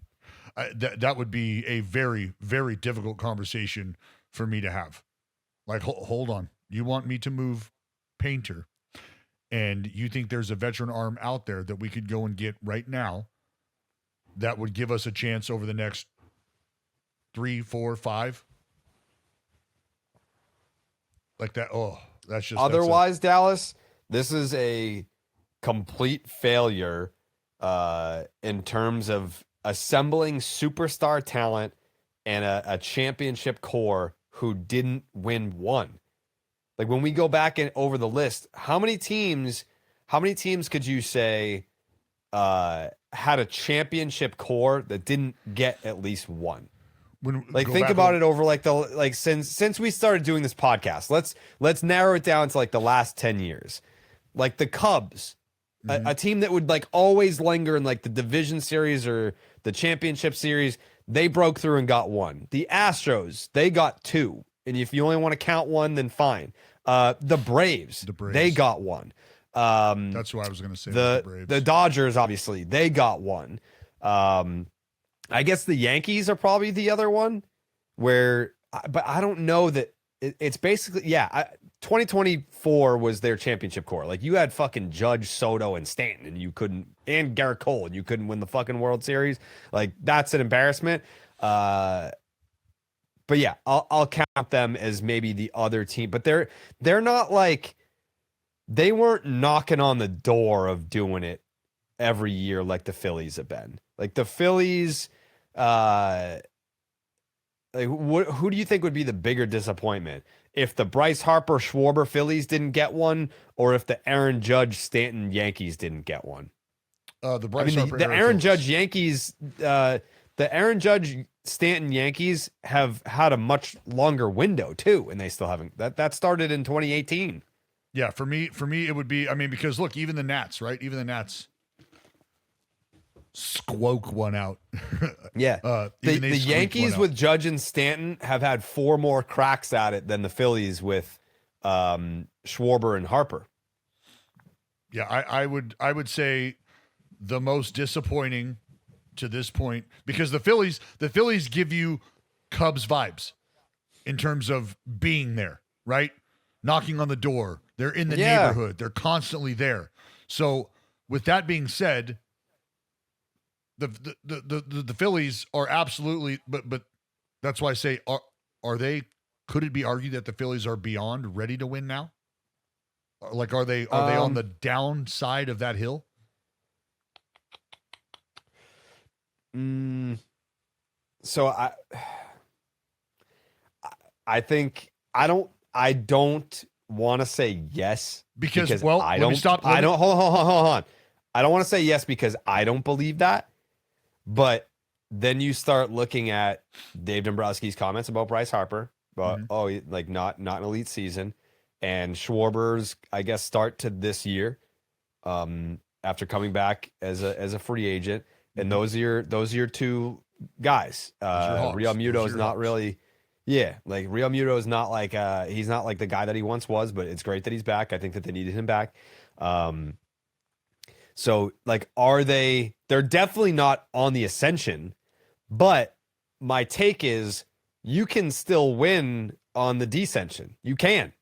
that would be a very, very difficult conversation for me to have. Like, hold on. You want me to move Painter, and you think there's a veteran arm out there that we could go and get right now that would give us a chance over the next 3, 4, 5? Like that. Oh, that's just. Otherwise, Dallas, this is a complete failure in terms of assembling superstar talent and a championship core who didn't win one. Like when we go back and over the list, how many teams could you say had a championship core that didn't get at least one? Think about it over since we started doing this podcast. Let's narrow it down to like the last 10 years. Like the Cubs, a team that would like always linger in like the division series or the championship series, they broke through and got one. The Astros, they got two. And if you only want to count one, then fine. The Braves, they got one. That's what I was going to say. The Braves. The Dodgers, obviously, they got one. I guess the Yankees are probably the other one but I don't know that it's basically, 2024 was their championship core. Like you had fucking Judge, Soto, and Stanton, and Garrett Cole, and you couldn't win the fucking World Series. Like that's an embarrassment. But yeah, I'll count them as maybe the other team, but they're not like, they weren't knocking on the door of doing it every year like the Phillies have been. Like the Phillies, who do you think would be the bigger disappointment? If the Bryce Harper Schwarber Phillies didn't get one, or if the Aaron Judge Stanton Yankees didn't get one? The Aaron Judge Yankees, the Aaron Judge Stanton Yankees have had a much longer window too, and they still haven't. That started in 2018. Yeah, for me, it would be. I mean, because look, even the Nats, right? Even the Nats squoke one out. Yeah, the Yankees with Judge and Stanton have had 4 more cracks at it than the Phillies with Schwarber and Harper. Yeah, I would say the most disappointing to this point, because the Phillies give you Cubs vibes in terms of being there, right? Knocking on the door. They're in the neighborhood. They're constantly there. So with that being said, the Phillies are absolutely, but that's why I say, are they, could it be argued that the Phillies are beyond ready to win now? Like, are they on the downside of that hill? So I think I don't want to say yes because well, I don't hold on. I don't want to say yes because I don't believe that. But then you start looking at Dave Dombrowski's comments about Bryce Harper, not an elite season, and Schwarber's, I guess, start to this year, after coming back as a free agent, and those are your two guys. Real Muto is not really, like Real Muto is not like he's not like the guy that he once was, but it's great that he's back. I think that they needed him back. So like, they're definitely not on the ascension, but my take is you can still win on the descension. You can.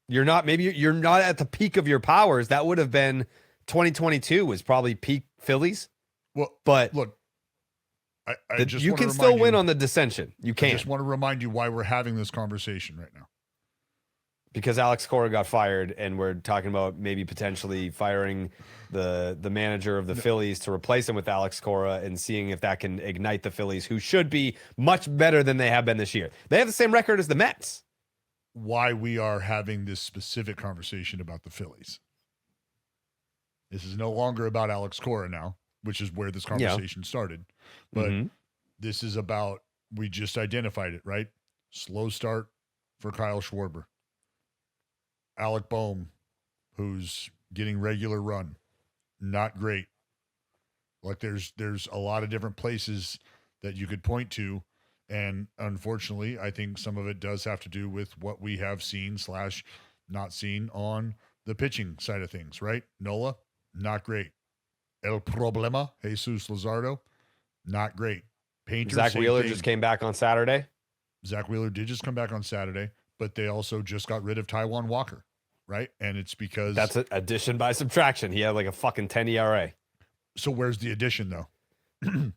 You're not at the peak of your powers. That would have been 2022 was probably peak Phillies. Well, but look, I just you can still win on the descension. You can. I just want to remind you why we're having this conversation right now. Because Alex Cora got fired, and we're talking about maybe potentially firing the manager of the Phillies to replace him with Alex Cora and seeing if that can ignite the Phillies, who should be much better than they have been this year. They have the same record as the Mets. Why we are having this specific conversation about the Phillies. This is no longer about Alex Cora now, which is where this conversation started. But this is about, we just identified it, right? Slow start for Kyle Schwarber. Alec Boehm, who's getting regular run, not great. Like there's a lot of different places that you could point to, and unfortunately, I think some of it does have to do with what we have seen / not seen on the pitching side of things, right? Nola, not great. El Problema, Jesus Luzardo, not great. Painter, Zach Wheeler just came back on Saturday. Zach Wheeler did just come back on Saturday, but they also just got rid of Taijuan Walker, right? And it's because that's an addition by subtraction. He had like a fucking 10 ERA. So where's the addition though? And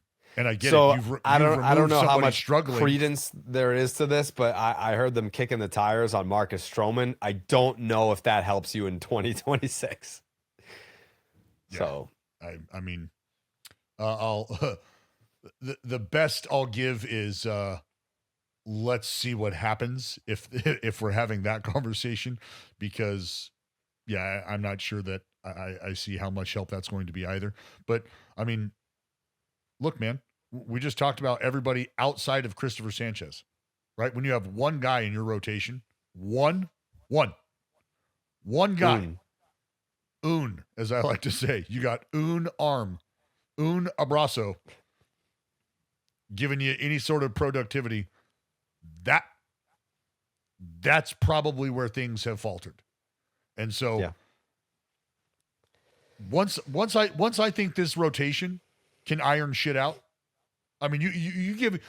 I get so it. I don't know how much struggling. credence there is to this, but I heard them kicking the tires on Marcus Stroman. I don't know if that helps you in 2026. Yeah. So I mean, I'll the best I'll give is let's see what happens if we're having that conversation, because yeah, I'm not sure that I see how much help that's going to be either. But I mean, look, man, we just talked about everybody outside of Christopher Sanchez, right? When you have one guy in your rotation, one guy, un, as I like to say, you got un abrazo, giving you any sort of productivity. That's probably where things have faltered. And so yeah. once I think this rotation can iron shit out, I mean, you give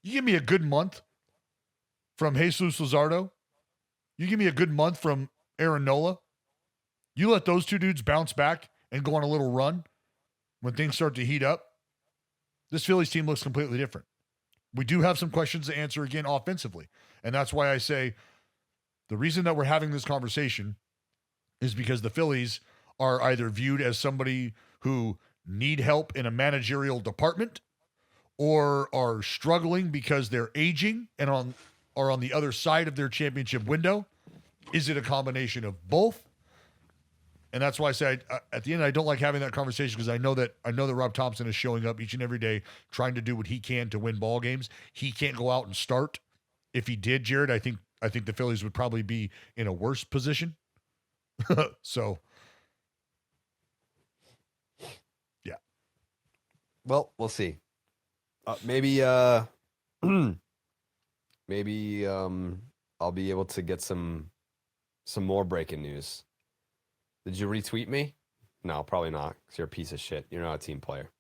me a good month from Jesus Luzardo, you give me a good month from Aaron Nola, you let those two dudes bounce back and go on a little run when things start to heat up, this Phillies team looks completely different. We do have some questions to answer again offensively. And that's why I say the reason that we're having this conversation is because the Phillies are either viewed as somebody who need help in a managerial department or are struggling because they're aging and are on the other side of their championship window. Is it a combination of both? And that's why I say at the end, I don't like having that conversation, because I know that Rob Thompson is showing up each and every day trying to do what he can to win ball games. He can't go out and start. If he did, Jared, I think the Phillies would probably be in a worse position. So, yeah. Well, we'll see. Maybe maybe I'll be able to get some more breaking news. Did you retweet me? No, probably not, because you're a piece of shit. You're not a team player.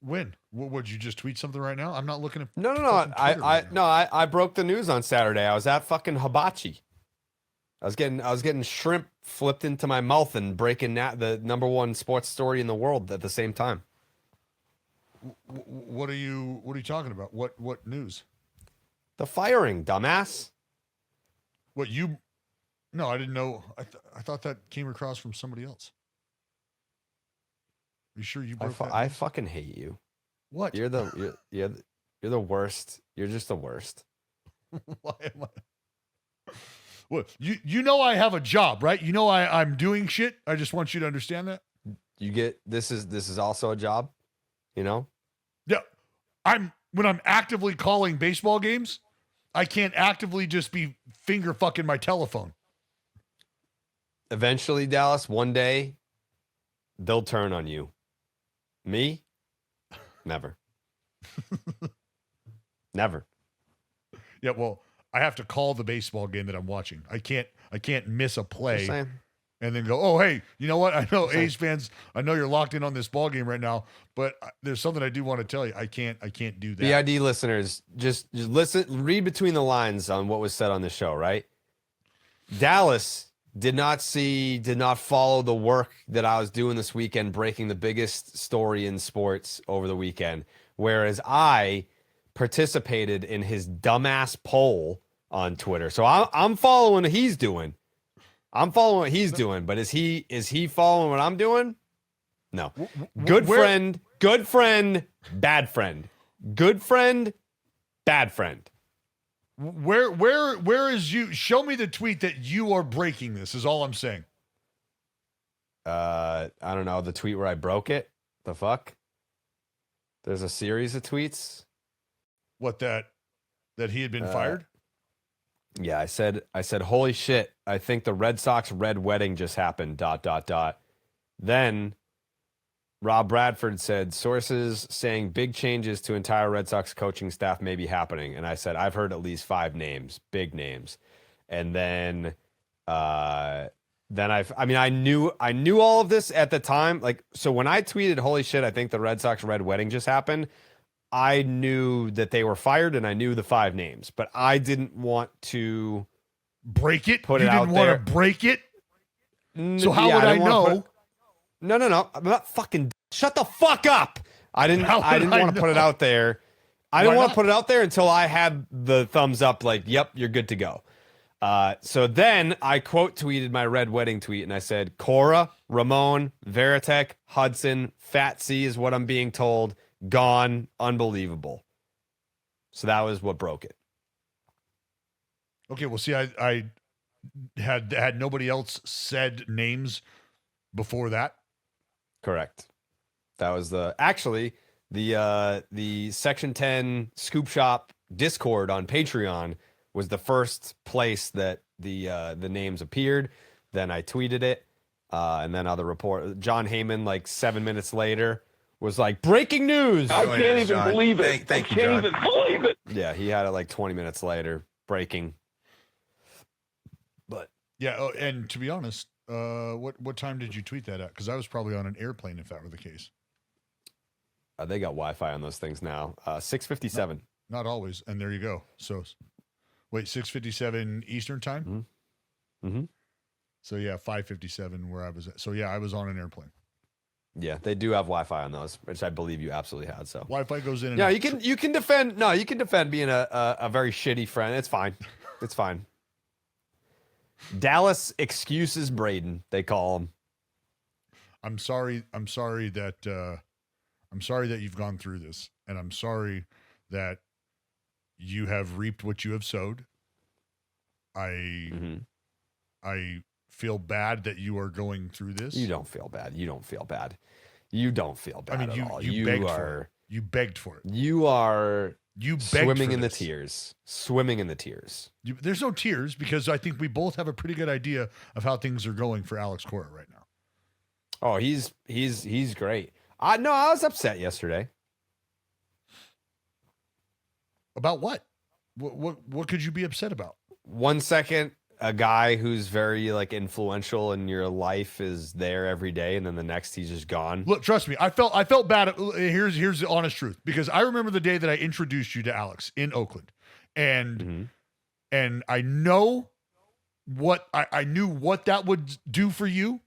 When? Would you just tweet something right now? I'm not looking at. No. I broke the news on Saturday. I was at fucking Hibachi. I was getting shrimp flipped into my mouth and breaking the number one sports story in the world at the same time. What are you talking about? What news? The firing, dumbass. What you? No, I didn't know. I thought that came across from somebody else. Are you sure you broke that? I fucking hate you. What? You're the worst. You're just the worst. Why am I? What? You know I have a job, right? You know I'm doing shit. I just want you to understand that. You get this is also a job, you know? Yeah. When I'm actively calling baseball games, I can't actively just be finger fucking my telephone. Eventually, Dallas, one day, they'll turn on you. Me? Never. Never. Yeah, well, I have to call the baseball game that I'm watching. I can't miss a play and then go, oh, hey, you know what? I know A's fans, I know you're locked in on this ball game right now, but there's something I do want to tell you. I can't do that. BID listeners, just listen, read between the lines on what was said on the show, right? Dallas did not follow the work that I was doing this weekend, breaking the biggest story in sports over the weekend, whereas I participated in his dumbass poll on Twitter. So I'm following what he's doing. I'm following what he's doing, but is he following what I'm doing? No. Good friend, bad friend. Good friend, bad friend. Where is you? Show me the tweet that you are breaking this, is all I'm saying. I don't know, the tweet where I broke it. The fuck? There's a series of tweets. What, that he had been fired? Yeah, I said, holy shit, I think the Red Sox red wedding just happened, ... Then Rob Bradford said, sources saying big changes to entire Red Sox coaching staff may be happening. And I said, I've heard at least 5 names, big names. And then I knew all of this at the time. Like, so when I tweeted, holy shit, I think the Red Sox red wedding just happened, I knew that they were fired and I knew the 5 names, but I didn't want to break it. Put you it out didn't there. Want to break it. So how would I know? No. I'm not fucking. Shut the fuck up. I didn't want to put it out there. I didn't want to put it out there until I had the thumbs up. Like, yep, you're good to go. So then I quote tweeted my red wedding tweet and I said, Cora, Ramon, Veritek, Hudson, Fat C is what I'm being told. Gone. Unbelievable. So that was what broke it. Okay, well, see, I had nobody else said names before that. Correct. That was the Section 10 Scoop Shop Discord on Patreon was the first place that the names appeared. Then I tweeted it, and then other report. John Heyman, like 7 minutes later, was like, "Breaking news!" I can't even believe it. I can't even believe it. Yeah, he had it like 20 minutes later, breaking. But Yeah, and to be honest, what time did you tweet that at? Because I was probably on an airplane if that were the case. They got Wi-Fi on those things now. 6:57. Not always, and there you go. So, wait, 6:57 Eastern time. Mm-hmm. So yeah, 5:57 where I was at. So yeah, I was on an airplane. Yeah, they do have Wi-Fi on those, which I believe you absolutely had. So Wi-Fi goes in. And yeah, out. you can defend. No, you can defend being a very shitty friend. It's fine. It's fine. Dallas excuses Braden. They call him. I'm sorry that you've gone through this, and I'm sorry that you have reaped what you have sowed. I feel bad that you are going through this. You don't feel bad. You don't feel bad. You don't feel bad. I mean, at all. you begged for it. You begged for it. You are You begged swimming for in the this. tears. Swimming in the tears. There's no tears because I think we both have a pretty good idea of how things are going for Alex Cora right now. Oh, he's great. I was upset yesterday. About what? What could you be upset about? 1 second, a guy who's very like influential in your life is there every day, and then the next he's just gone. Look, trust me, I felt bad. Here's the honest truth, because I remember the day that I introduced you to Alex in Oakland, and I know what I knew what that would do for you,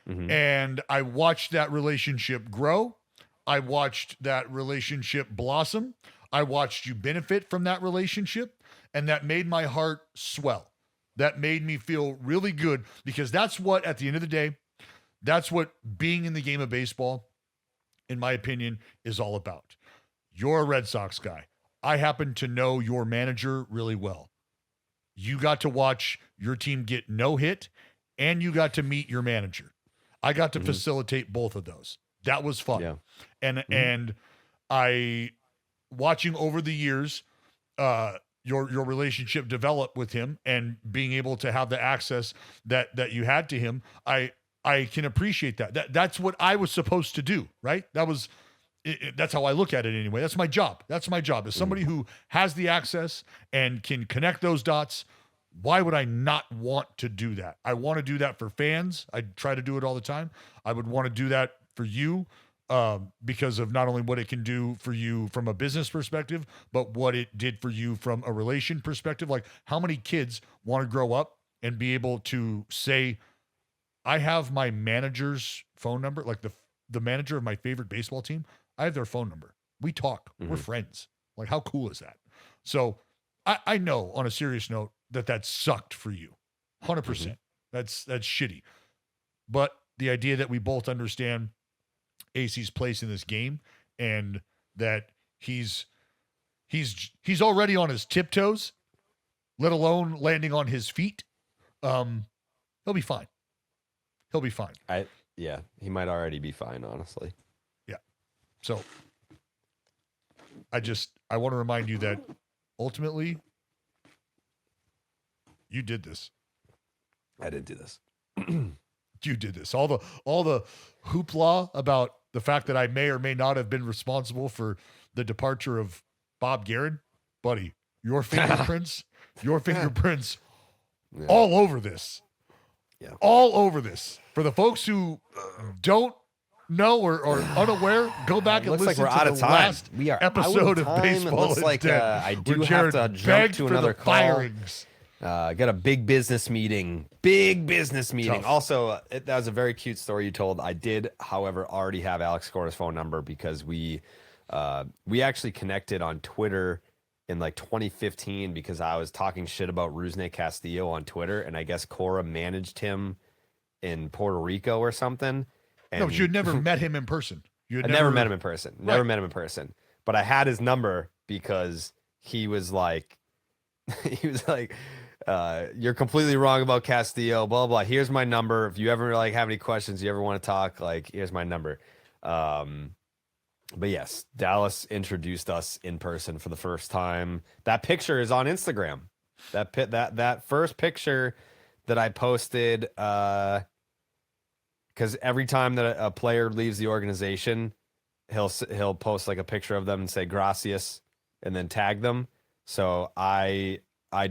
and I watched that relationship grow. I watched that relationship blossom. I watched you benefit from that relationship, and that made my heart swell. That made me feel really good, because that's what, at the end of the day, that's what being in the game of baseball, in my opinion, is all about. You're a Red Sox guy. I happen to know your manager really well. You got to watch your team get no hit, and you got to meet your manager. I got to facilitate both of those. That was fun. Yeah. And I, watching over the years, your relationship develop with him and being able to have the access that you had to him, I can appreciate that. That's what I was supposed to do, right? That's how I look at it anyway. That's my job. That's my job. As somebody who has the access and can connect those dots, why would I not want to do that? I want to do that for fans. I try to do it all the time. I would want to do that for you. Because of not only what it can do for you from a business perspective, but what it did for you from a relation perspective. Like, how many kids want to grow up and be able to say, I have my manager's phone number, like the manager of my favorite baseball team, I have their phone number. We talk. We're friends. Like, how cool is that? So I know, on a serious note, that sucked for you. 100%. That's shitty. But the idea that we both understand AC's place in this game, and that he's already on his tiptoes, let alone landing on his feet. He'll be fine. He'll be fine. He might already be fine, honestly. Yeah. So I want to remind you that ultimately you did this. I didn't do this. You did this. All the hoopla about the fact that I may or may not have been responsible for the departure of Bob Guerin, buddy, your fingerprints, all over this. Yeah. All over this. For the folks who don't know or unaware, go back and listen like we're out to of the time. last We are episode out of of time. Baseball It looks is like Dead, I do where have Jared to jump begged to for another the call. firings. Got a big business meeting. Tough. Also, that was a very cute story you told. I did, however, already have Alex Cora's phone number, because we actually connected on Twitter in like 2015 because I was talking shit about Rusney Castillo on Twitter, and I guess Cora managed him in Puerto Rico or something. And No, but you had never met him in person. I never met him in person. Never met him in person. But I had his number because he was like, you're completely wrong about Castillo, blah, blah. Here's my number. If you ever like have any questions, you ever want to talk, like, here's my number. But yes, Dallas introduced us in person for the first time. That picture is on Instagram. That first picture that I posted, because every time that a player leaves the organization, he'll post like a picture of them and say gracias and then tag them. So I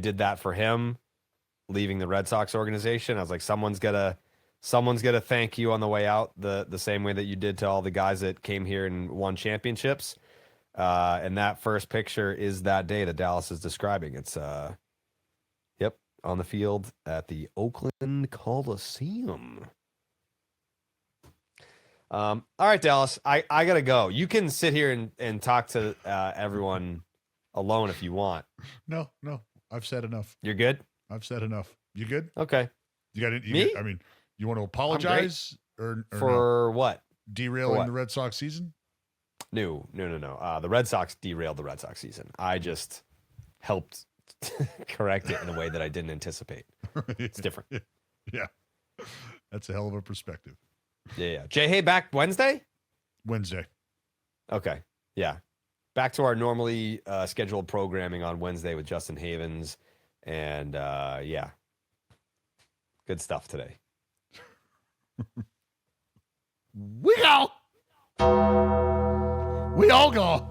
did that for him leaving the Red Sox organization. I was like, someone's gonna thank you on the way out the same way that you did to all the guys that came here and won championships. And that first picture is that day that Dallas is describing. It's on the field at the Oakland Coliseum. All right, Dallas, I gotta go. You can sit here and talk to everyone alone if you want. No, I've said enough. You're good? I've said enough. You good? Okay. You got it. Me? I mean, you want to apologize or for what? Derailing the Red Sox season? No. The Red Sox derailed the Red Sox season. I just helped correct it in a way that I didn't anticipate. It's different. Yeah. That's a hell of a perspective. Yeah. Jay, hey, back Wednesday? Wednesday. Okay. Yeah. Back to our normally scheduled programming on Wednesday with Justin Havens. And yeah. Good stuff today. We go. We all go.